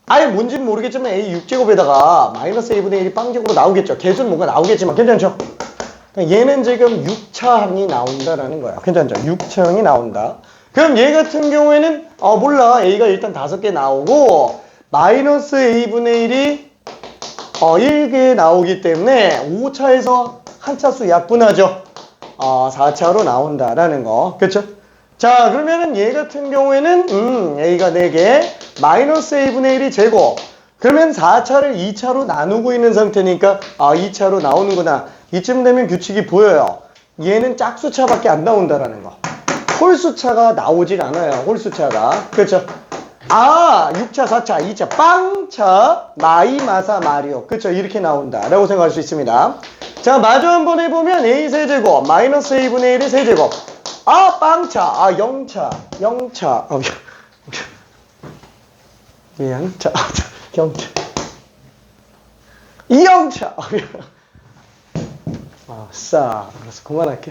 아예 뭔지는 모르겠지만 A 6제곱에다가 마이너스 A분의 1이 빵제곱으로 나오겠죠. 개수는 뭔가 나오겠지만 괜찮죠? 얘는 지금 6차 항이 나온다라는 거예요. 괜찮죠? 6차 항이 나온다. 그럼 얘 같은 경우에는 몰라. A가 일단 5개 나오고 마이너스 A분의 1이 1개 나오기 때문에 5차에서 한 차수 약분하죠. 4차로 나온다라는 거. 그쵸? 자, 그러면은 얘 같은 경우에는 A가 4개 마이너스 A분의 1이 제곱. 그러면 4차를 2차로 나누고 있는 상태니까 2차로 나오는구나. 이쯤 되면 규칙이 보여요. 얘는 짝수차밖에 안 나온다라는 거. 홀수차가 나오질 않아요. 홀수차가. 그렇죠? 6차, 4차, 2차, 빵차, 마이, 마사, 마리오. 그렇죠? 이렇게 나온다 라고 생각할 수 있습니다. 자, 마저 한번 해보면 A 세제곱 마이너스 A분의 1의 세제곱. 빵차, 0차, 0차, 미안차, 0차, 2영차. 알았어, 그만할게.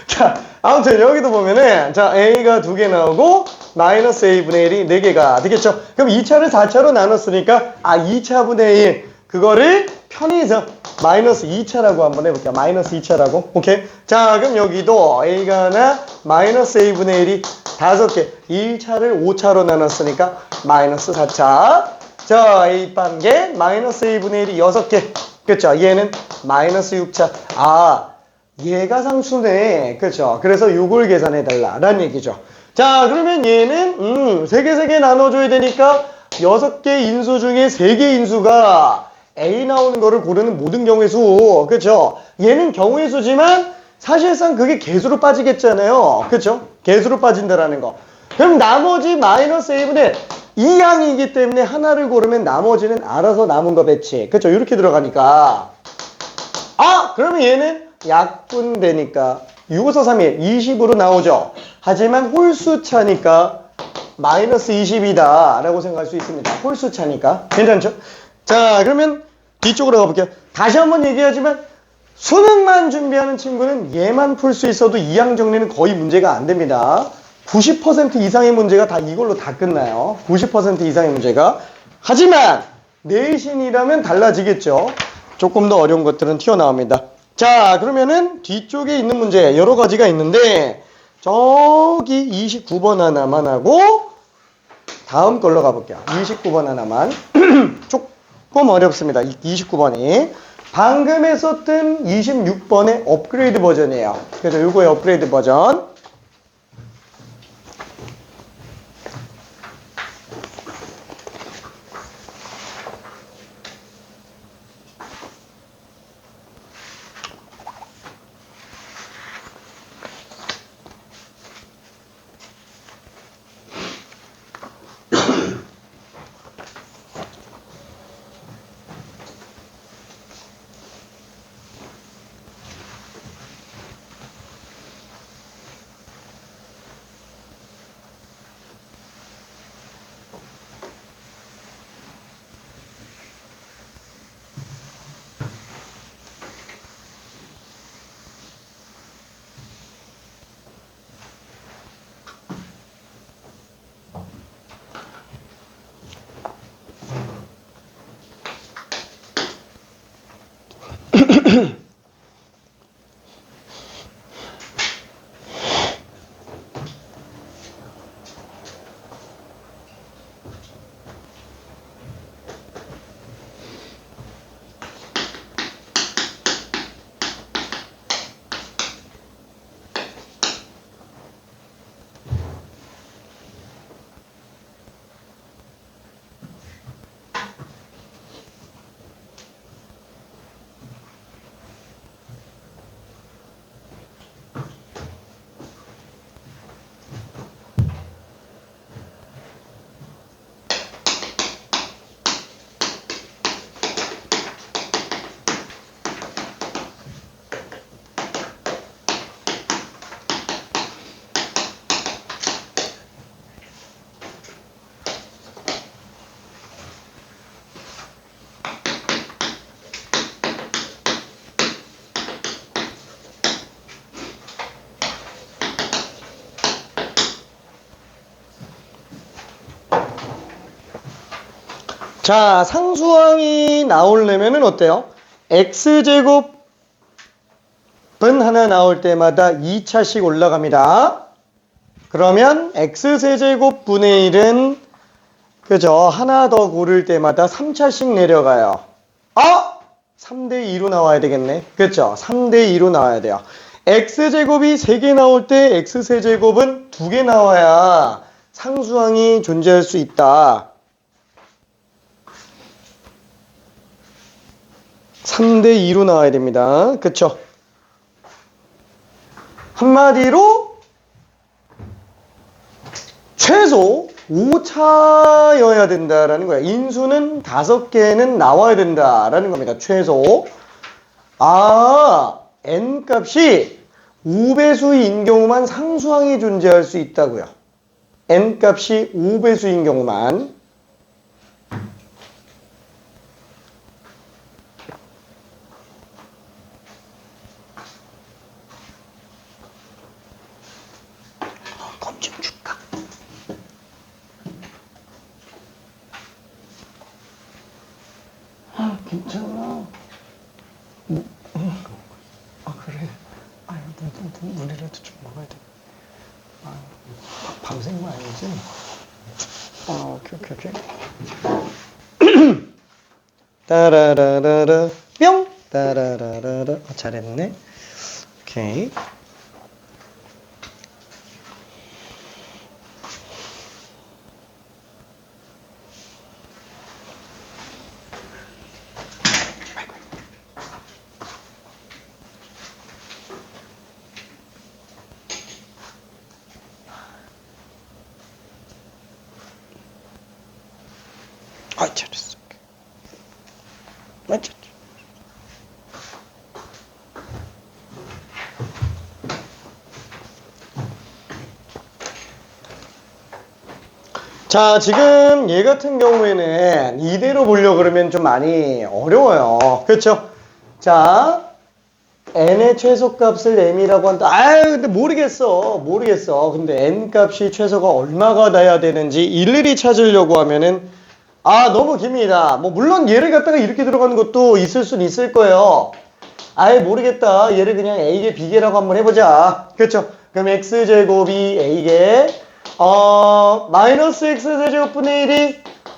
자, 아무튼 여기도 보면은 자, A가 2개 나오고 마이너스 A분의 1이 4개가 되겠죠. 그럼 2차를 4차로 나눴으니까 2차분의 1 그거를 편의해서 마이너스 2차라고 한번 해볼게요. 마이너스 2차라고. 오케이. 자, 그럼 여기도 A가 하나 마이너스 A분의 1이 5개 1차를 5차로 나눴으니까 마이너스 4차. 자, A 빵개 마이너스 A분의 1이 6개. 그렇죠. 얘는 마이너스 6차. 얘가 상수네. 그렇죠. 그래서 요걸 계산해달라 라는 얘기죠. 자, 그러면 얘는 3개 나눠줘야 되니까 6개 인수 중에 3개 인수가 A 나오는 거를 고르는 모든 경우의 수. 그렇죠. 얘는 경우의 수지만 사실상 그게 개수로 빠지겠잖아요. 그렇죠. 개수로 빠진다라는 거. 그럼 나머지 마이너스 A분의 2항이기 때문에 하나를 고르면 나머지는 알아서 남은 거 배치. 그렇죠. 이렇게 들어가니까 그러면 얘는 약분되니까 6, 5, 4, 3, 1, 20으로 나오죠. 하지만 홀수차니까 마이너스 20이다 라고 생각할 수 있습니다. 홀수차니까. 괜찮죠? 자, 그러면 뒤쪽으로 가볼게요. 다시 한번 얘기하지만 수능만 준비하는 친구는 얘만 풀 수 있어도 2항 정리는 거의 문제가 안 됩니다. 90% 이상의 문제가 다 이걸로 다 끝나요. 90% 이상의 문제가. 하지만 내신이라면 달라지겠죠. 조금 더 어려운 것들은 튀어나옵니다. 자, 그러면은 뒤쪽에 있는 문제 여러 가지가 있는데 저기 29번 하나만 하고 다음 걸로 가볼게요. 29번 하나만. 조금 어렵습니다. 29번이 방금 했었던 26번의 업그레이드 버전이에요. 그래서 요거의 업그레이드 버전. 자, 상수항이 나오려면은 어때요? x제곱은 하나 나올 때마다 2차씩 올라갑니다. 그러면 x세제곱 분의 1은 그죠? 하나 더 고를 때마다 3차씩 내려가요. 3대 2로 나와야 되겠네. 그렇죠? 3대 2로 나와야 돼요. x제곱이 3개 나올 때 x세제곱은 2개 나와야 상수항이 존재할 수 있다. 3대 2로 나와야 됩니다. 그쵸? 한마디로 최소 5차여야 된다라는 거야. 인수는 5개는 나와야 된다라는 겁니다. 최소. n 값이 5배수인 경우만 상수항이 존재할 수 있다고요. n 값이 5배수인 경우만. 좀 줄까? 괜찮아. 그래. 물이라도 좀 먹어야 돼. 밤새는 거 아니지? 오케이. 따라라라라 뿅! 따라라라라. 잘했네. 오케이. 잘했어. 맞죠? 자, 지금 얘 같은 경우에는 이대로 보려고 그러면 좀 많이 어려워요. 그렇죠? 자, n의 최소값을 m이라고 한다. 근데 모르겠어. 근데 n 값이 최소가 얼마가 돼야 되는지 일일이 찾으려고 하면은 너무 깁니다. 물론 얘를 갖다가 이렇게 들어가는 것도 있을 순 있을 거예요. 모르겠다. 얘를 그냥 A개, B개라고 한번 해보자. 그렇죠? 그럼 X제곱이 A개, 마이너스 X세제곱분의 1이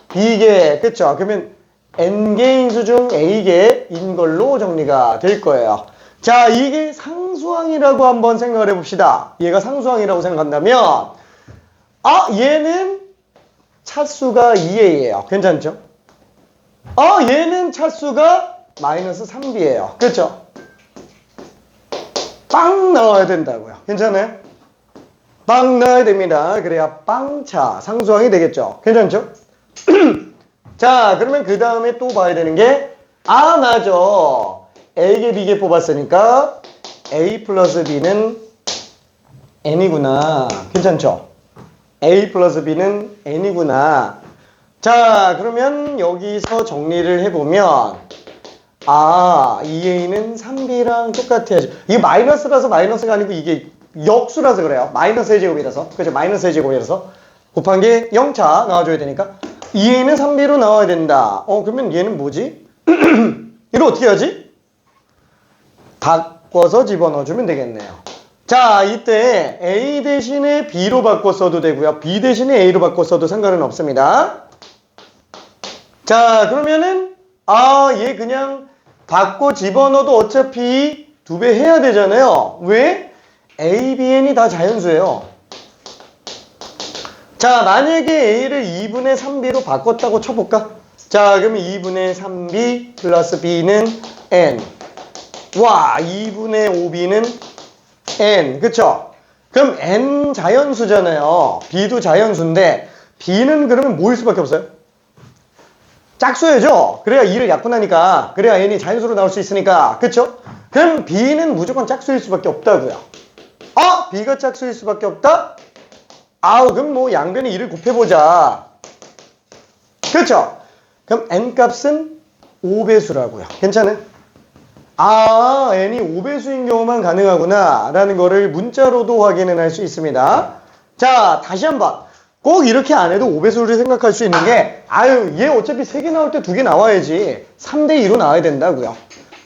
B개. 그렇죠? 그러면 N개 인수 중 A개인 걸로 정리가 될 거예요. 자, 이게 상수항이라고 한번 생각을 해봅시다. 얘가 상수항이라고 생각한다면, 얘는 차수가 2a예요. 괜찮죠? 얘는 차수가 마이너스 3b예요. 그렇죠? 빵 나와야 된다고요. 괜찮아요? 빵 나와야 됩니다. 그래야 빵차 상수항이 되겠죠. 괜찮죠? 자, 그러면 그 다음에 또 봐야 되는 게 맞아. A개, B개 뽑았으니까 A 플러스 B는 N이구나. 괜찮죠? A 플러스 B는 N이구나. 자, 그러면 여기서 정리를 해보면 2A는 3B랑 똑같아야죠. 이게 마이너스라서 마이너스가 아니고 이게 역수라서 그래요. 마이너스의 제곱이라서. 그죠? 마이너스의 제곱이라서 곱한 게 0차 나와줘야 되니까 2A는 3B로 나와야 된다. 그러면 얘는 뭐지? 이거 어떻게 하지? 바꿔서 집어넣어주면 되겠네요. 자, 이때 A 대신에 B로 바꿔 써도 되고요. B 대신에 A로 바꿔 써도 상관은 없습니다. 자, 그러면은 얘 그냥 바꿔 집어넣어도 어차피 2배 해야 되잖아요. 왜? A, Bn이 다 자연수예요. 자, 만약에 A를 2분의 3B로 바꿨다고 쳐볼까? 자, 그러면 2분의 3B 플러스 B는 N. 와, 2분의 5B는 N. 그쵸? 그럼 N 자연수잖아요. B도 자연수인데 B는 그러면 뭐일 수밖에 없어요? 짝수야죠? 그래야 2를 약분하니까. 그래야 N이 자연수로 나올 수 있으니까. 그쵸? 그럼 B는 무조건 짝수일 수밖에 없다고요. B가 짝수일 수밖에 없다? 그럼 뭐 양변에 2를 곱해보자. 그쵸? 그럼 N 값은 5배수라고요. 괜찮아요? N이 5배수인 경우만 가능하구나 라는 거를 문자로도 확인을 할 수 있습니다. 자, 다시 한번 꼭 이렇게 안 해도 5배수를 생각할 수 있는 게 얘 어차피 3개 나올 때 2개 나와야지 3대2로 나와야 된다고요.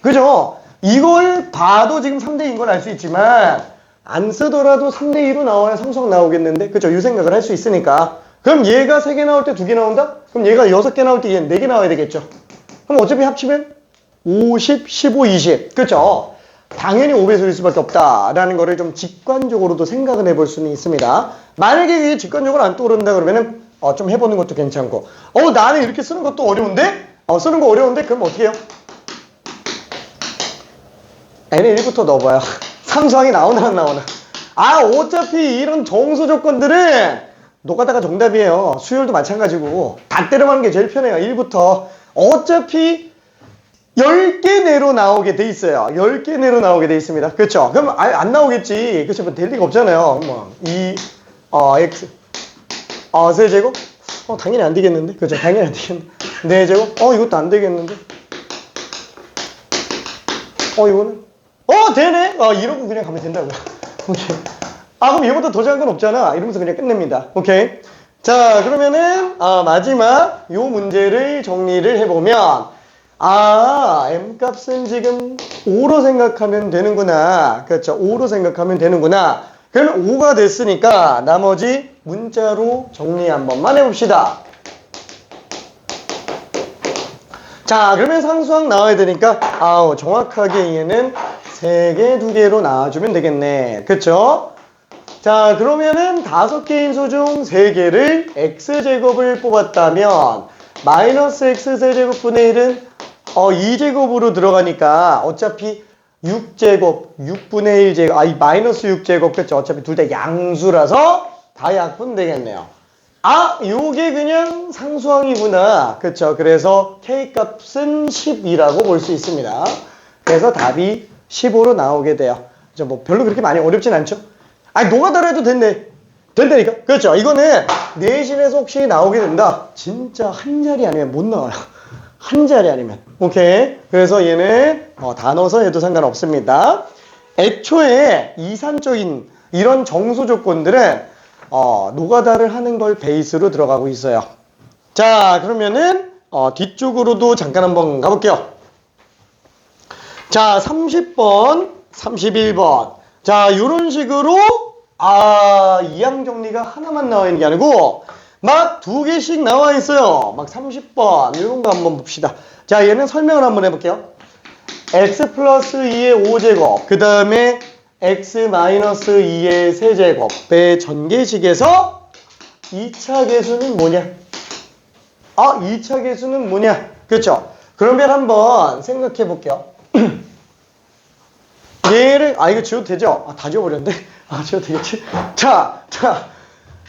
그죠? 이걸 봐도 지금 3대2인 걸 알 수 있지만 안 쓰더라도 3대2로 나와야 상수항 나오겠는데 그죠? 이 생각을 할 수 있으니까 그럼 얘가 3개 나올 때 2개 나온다? 그럼 얘가 6개 나올 때 얘는 4개 나와야 되겠죠? 그럼 어차피 합치면 50, 15, 20. 그쵸? 당연히 5배수일 수밖에 없다라는 거를 좀 직관적으로도 생각을 해볼 수는 있습니다. 만약에 이게 직관적으로 안 떠오른다 그러면은 좀 해보는 것도 괜찮고 나는 이렇게 쓰는 것도 어려운데? 쓰는 거 어려운데? 그럼 어떻게 해요? N에 1부터 넣어봐요. 상수항이 나오나 안 나오나. 어차피 이런 정수 조건들은 노가다가 정답이에요. 수열도 마찬가지고 다 때려맞는 게 제일 편해요. 1부터 어차피 10개 내로 나오게 돼 있어요. 10개 내로 나오게 돼 있습니다. 그렇죠? 그럼 안 나오겠지. 그렇죠? 뭐 될 리가 없잖아요. X 세제곱? 당연히 안 되겠는데. 그렇죠? 당연히 안 되겠는데. 4제곱? 이것도 안 되겠는데. 이거는? 되네. 이러고 그냥 가면 된다고요. 오케이. 그럼 얘보다 더 작은 건 없잖아. 이러면서 그냥 끝냅니다. 오케이. 자, 그러면은 마지막 요 문제를 정리를 해보면 M값은 지금 5로 생각하면 되는구나. 그렇죠. 5로 생각하면 되는구나. 그러면 5가 됐으니까 나머지 문자로 정리 한 번만 해봅시다. 자, 그러면 상수항 나와야 되니까 정확하게 얘는 3개, 2개로 나와주면 되겠네. 그쵸? 자, 그러면은 5개인 수 중 3개를 x제곱을 뽑았다면 마이너스 x세제곱분의 1은 2제곱으로 들어가니까 어차피 6제곱, 6분의 1제곱, 이 마이너스 6제곱, 그쵸? 어차피 둘 다 양수라서 다 약분 되겠네요. 요게 그냥 상수항이구나. 그쵸? 그래서 K값은 10이라고 볼 수 있습니다. 그래서 답이 15로 나오게 돼요. 그쵸? 뭐 별로 그렇게 많이 어렵진 않죠? 노가다로 해도 된다니까? 그렇죠? 이거는 내신에서 혹시 나오게 된다. 진짜 한 자리 아니면 못 나와요. 한 자리 아니면. 오케이. 그래서 얘는 다 넣어서 해도 상관없습니다. 애초에 이산적인 이런 정수 조건들은 노가다를 하는 걸 베이스로 들어가고 있어요. 자, 그러면은 뒤쪽으로도 잠깐 한번 가볼게요. 자, 30번, 31번. 자, 이런 식으로 이항 정리가 하나만 나와 있는 게 아니고 막 2개씩 나와 있어요. 막 30번 이런 거 한번 봅시다. 자, 얘는 설명을 한번 해볼게요. x 플러스 2의 5제곱 그 다음에 x 마이너스 2의 세제곱의 전개식에서 2차 계수는 뭐냐? 2차 계수는 뭐냐? 그렇죠? 그러면 한번 생각해 볼게요. 얘를 이거 지워도 되죠? 다 지워버렸는데? 지워도 되겠지? 자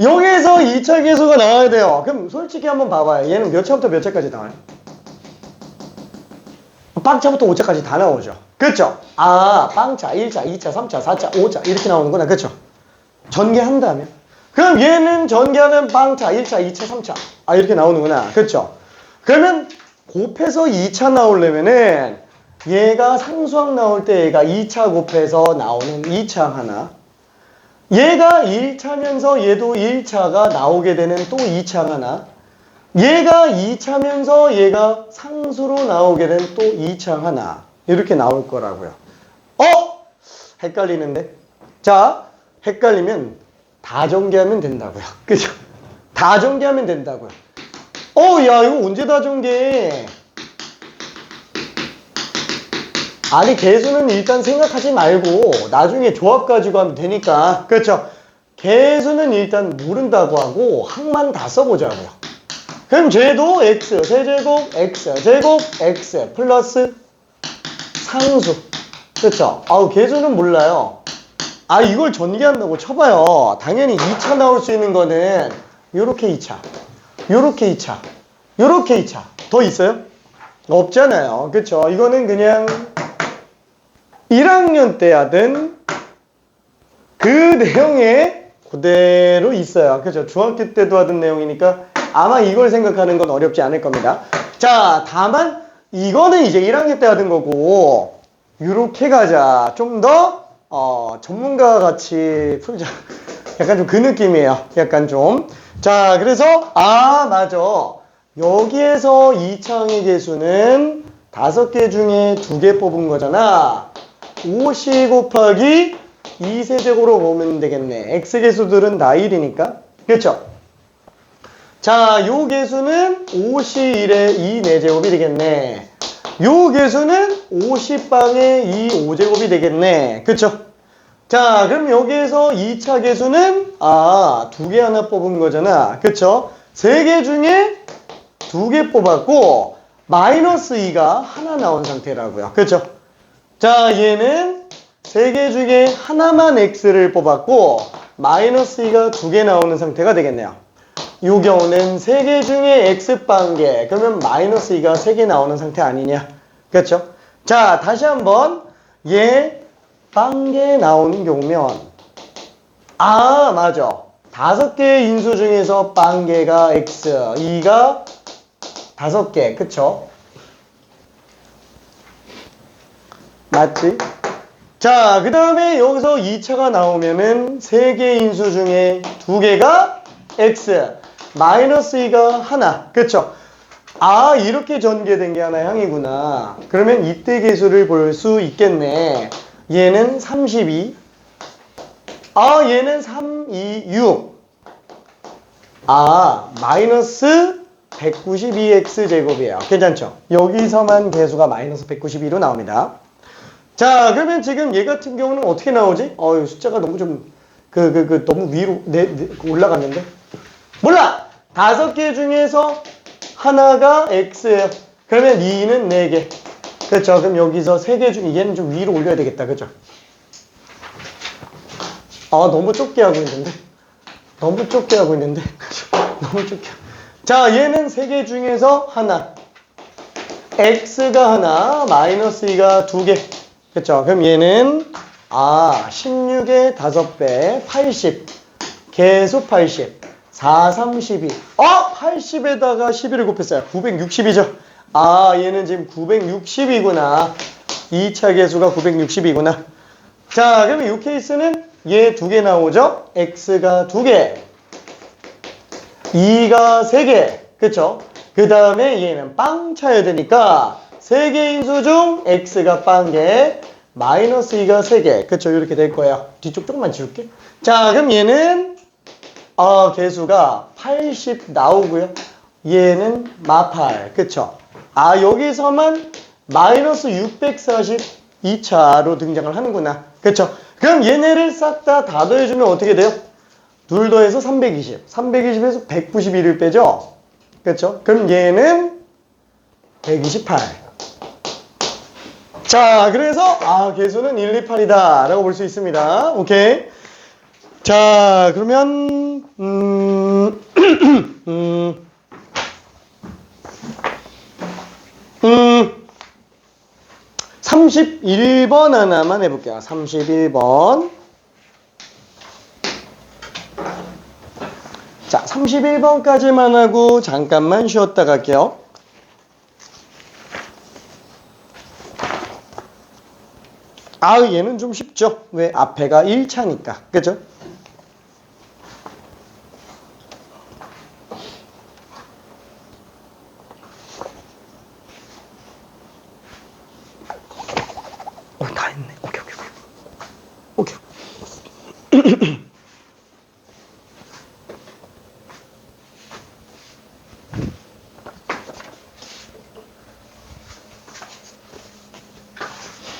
여기에서 2차 계수가 나와야 돼요. 그럼 솔직히 한번 봐봐요. 얘는 몇 차부터 몇 차까지 나와요? 빵차부터 5차까지 다 나오죠. 그렇죠? 빵차, 1차, 2차, 3차, 4차, 5차 이렇게 나오는구나. 그렇죠? 전개한다면? 그럼 얘는 전개하면 빵차, 1차, 2차, 3차 이렇게 나오는구나. 그렇죠? 그러면 곱해서 2차 나오려면은 얘가 상수항 나올 때 얘가 2차 곱해서 나오는 2차 하나, 얘가 1차면서 얘도 1차가 나오게 되는 또 2차 하나, 얘가 2차면서 얘가 상수로 나오게 된 또 2차 하나 이렇게 나올 거라고요. 헷갈리는데. 자, 헷갈리면 다 전개하면 된다고요. 그죠? 다 전개하면 된다고요. 야, 이거 언제 다 전개? 아니, 개수는 일단 생각하지 말고 나중에 조합 가지고 하면 되니까. 그렇죠? 개수는 일단 모른다고 하고 항만 다 써보자고요. 그럼 쟤도 x 세제곱 x 제곱 x 플러스 상수. 그렇죠? 개수는 몰라요. 이걸 전개한다고 쳐봐요. 당연히 2차 나올 수 있는 거는 요렇게 2차, 요렇게 2차, 요렇게 2차. 더 있어요? 없잖아요. 그쵸? 이거는 그냥 1학년 때 하던 그 내용에 그대로 있어요. 그죠? 중학교 때도 하던 내용이니까 아마 이걸 생각하는 건 어렵지 않을 겁니다. 자, 다만 이거는 이제 1학년 때 하던 거고 요렇게 가자. 좀 더 전문가 같이 풀자. 약간 좀 그 느낌이에요. 약간 좀. 자, 그래서 맞아. 여기에서 2차항의 개수는 5개 중에 2개 뽑은 거잖아. 5시 곱하기 2세제곱으로 보면 되겠네. x개수들은 다 1이니까. 그렇죠? 자, 요 개수는 5시 1에 2 4제곱이 되겠네. 요 개수는 50방에 2 5제곱이 되겠네. 그쵸? 자, 그럼 여기에서 2차 개수는 2개 하나 뽑은 거잖아. 그쵸? 3개 중에 2개 뽑았고 마이너스 2가 하나 나온 상태라고요. 그쵸? 자, 얘는 3개 중에 하나만 x를 뽑았고 마이너스 2가 2개 나오는 상태가 되겠네요. 이 경우는 3개 중에 x빵개, 그러면 마이너스 2가 3개 나오는 상태 아니냐. 그렇죠? 자, 다시 한번 얘 빵개 나오는 경우면 맞아. 5개의 인수 중에서 빵개가 x, 2가 5개. 그쵸? 맞지? 자, 그 다음에 여기서 2차가 나오면은 3개의 인수 중에 2개가 x, 마이너스 2가 하나. 그쵸? 이렇게 전개된 게 하나 항이구나. 그러면 이때 개수를 볼 수 있겠네. 얘는 32. 얘는 3, 2, 6. 마이너스 192x 제곱이에요. 괜찮죠? 여기서만 개수가 마이너스 192로 나옵니다. 자, 그러면 지금 얘 같은 경우는 어떻게 나오지? 숫자가 너무 좀, 너무 위로 올라갔는데? 몰라! 5개 중에서 하나가 x예요. 그러면 2는 4개. 그렇죠? 그럼 여기서 3개 중에 얘는 좀 위로 올려야 되겠다. 그죠? 너무 좁게 하고 있는데? 너무 좁게 하고 있는데? 너무 좁게. 자, 얘는 3개 중에서 하나. x가 하나, 마이너스 2가 2개. 그렇죠? 그럼 얘는 16의 5배, 80. 계속 80. 4, 32. 80에다가 11을 곱했어요. 960이죠? 얘는 지금 960이구나. 2차 개수가 960이구나. 자, 그러면 이 케이스는 얘 2개 나오죠? x가 2개. 2가 3개. 그쵸? 그 다음에 얘는 빵 차야 되니까 3개 인수 중 x가 빵개, 마이너스 2가 3개. 그쵸? 이렇게 될 거예요. 뒤쪽 조금만 지울게. 자, 그럼 얘는 개수가 80 나오고요. 얘는 마팔. 그쵸? 여기서만 마이너스 642차로 등장을 하는구나. 그쵸? 그럼 얘네를 싹 다 더해주면 어떻게 돼요? 둘 더해서 320. 320에서 191을 빼죠? 그쵸? 그럼 얘는 128. 자, 그래서 개수는 1, 2, 8이다 라고 볼 수 있습니다. 오케이. 자, 그러면 31번 하나만 해볼게요. 31번. 자, 31번까지만 하고 잠깐만 쉬었다 갈게요. 얘는 좀 쉽죠? 왜? 앞에가 1차니까. 그죠? 다 했네. 오케이.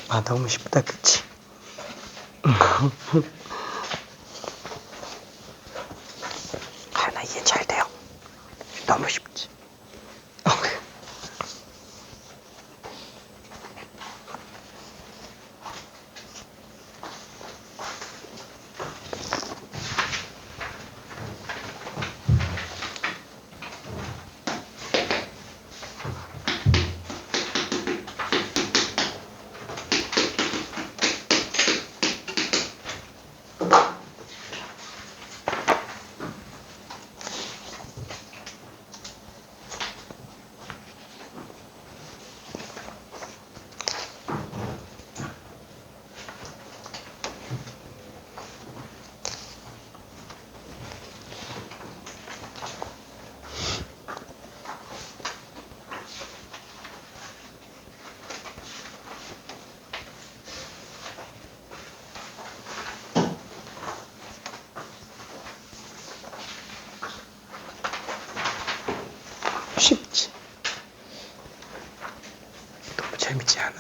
아, 너무 쉽다, 그치? 아, 나 이해 잘 돼요. 너무 쉽지? 쉽지? 너무 재밌지 않아?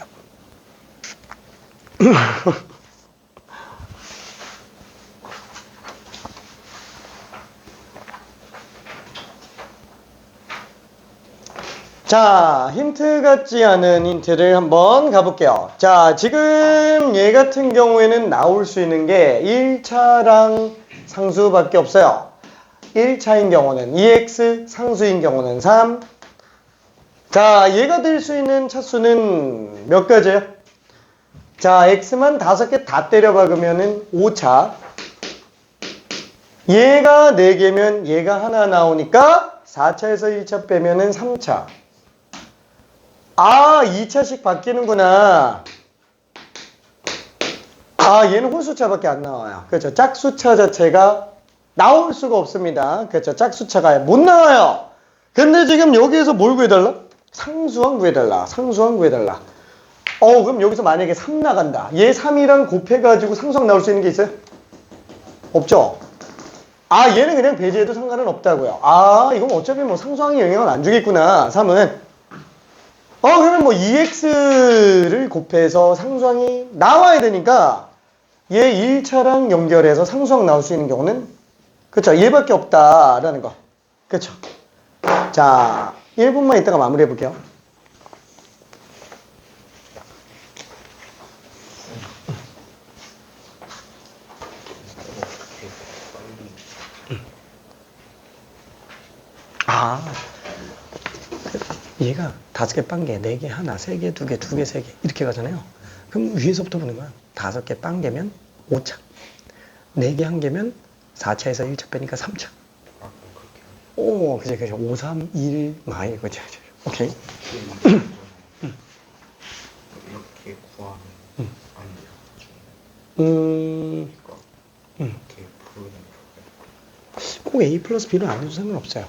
자, 힌트 같지 않은 힌트를 한번 가볼게요. 자, 지금 얘 같은 경우에는 나올 수 있는 게 1차랑 상수밖에 없어요. 1차인 경우는 2x, 상수인 경우는 3. 자, 얘가 될 수 있는 차수는 몇 가지예요? 자, x만 5개 다 때려 박으면은 5차. 얘가 4개면 얘가 하나 나오니까 4차에서 1차 빼면은 3차. 아, 2차씩 바뀌는구나. 아, 얘는 홀수차밖에 안 나와요. 그렇죠. 짝수차 자체가 나올 수가 없습니다. 그렇죠. 짝수차가 못 나와요. 근데 지금 여기에서 뭘 구해달라? 상수항 구해달라. 상수항 구해달라. 그럼 여기서 만약에 3 나간다. 얘 3이랑 곱해가지고 상수항 나올 수 있는 게 있어요? 없죠? 아, 얘는 그냥 배제해도 상관은 없다고요. 아, 이건 어차피 뭐 상수항에 영향을 안 주겠구나. 3은. 그러면 뭐 2x를 곱해서 상수항이 나와야 되니까 얘 1차랑 연결해서 상수항 나올 수 있는 경우는 그쵸, 얘밖에 없다라는 거. 그쵸. 자, 1분만 있다가 마무리해 볼게요. 얘가 5개 빵개, 4개 하나, 3개, 2개, 2개, 3개 이렇게 가잖아요. 그럼 위에서부터 보는 거야. 5개 빵개면 5차, 4개 한 개면 4차에서 1차 빼니까 3차. 오, 그치. 5, 3, 1, 마일, 그치. 오케이. 이렇게 구하면 안 돼요. 이렇게 부르는 꼭 A 플러스 B로 안 해도 상관없어요.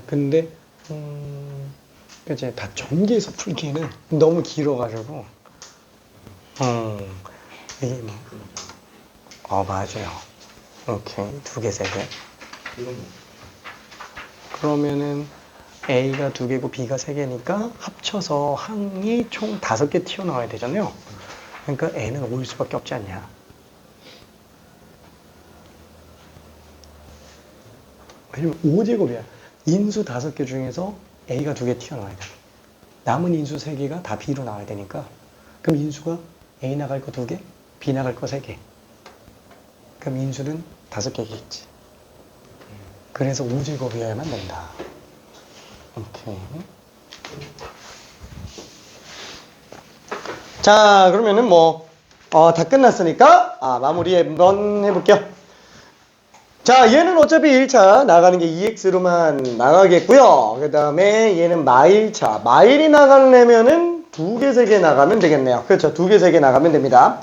근데, 그치. 다 전개해서 풀기에는 너무 길어가지고. 이게 뭐. 맞아요. 오케이. 2개, 3개. 그러면은 A가 2개고 B가 3개니까 합쳐서 항이 총 5개 튀어나와야 되잖아요. 그러니까 N은 5일 수밖에 없지 않냐. 왜냐면 5제곱이야. 인수 5개 중에서 A가 2개 튀어나와야 돼. 남은 인수 3개가 다 B로 나와야 되니까. 그럼 인수가 A 나갈 거 2개, B 나갈 거 3개. 그럼 인수는 5개겠지. 그래서 5제곱이어야만 된다. 오케이. 자, 그러면은 다 끝났으니까, 마무리 한번 해볼게요. 자, 얘는 어차피 1차 나가는 게 2x로만 나가겠고요. 그 다음에 얘는 마일차. 마일이 나가려면은 2개, 3개 나가면 되겠네요. 그렇죠. 2개, 3개 나가면 됩니다.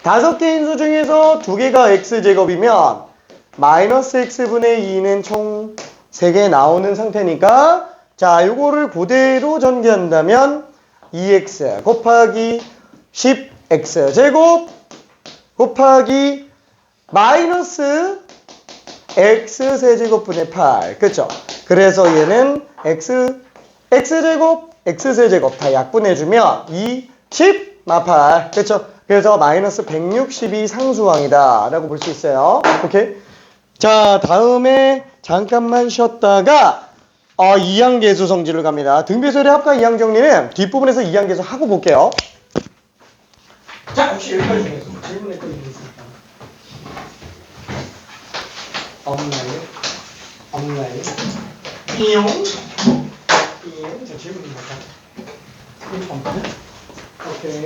5개 인수 중에서 2개가 x제곱이면 마이너스 x분의 2는 총 3개 나오는 상태니까 자, 요거를 그대로 전개한다면 2x 곱하기 10x 제곱 곱하기 마이너스 x세제곱분의 8. 그쵸? 그래서 얘는 x제곱 다 약분해주면 20 마팔. 그쵸? 그래서 마이너스 162 상수항이다 라고 볼 수 있어요. 오케이? 자, 다음에 잠깐만 쉬었다가 2항계수 성질을 갑니다. 등비설의 합과 2항 정리는 뒷부분에서 2항계수 하고 볼게요. 자, 혹시 여기까지 중에서 질문할 거 있습니까? 없나요? 삐용. 자, 질문입니다. 없나요? 오케이.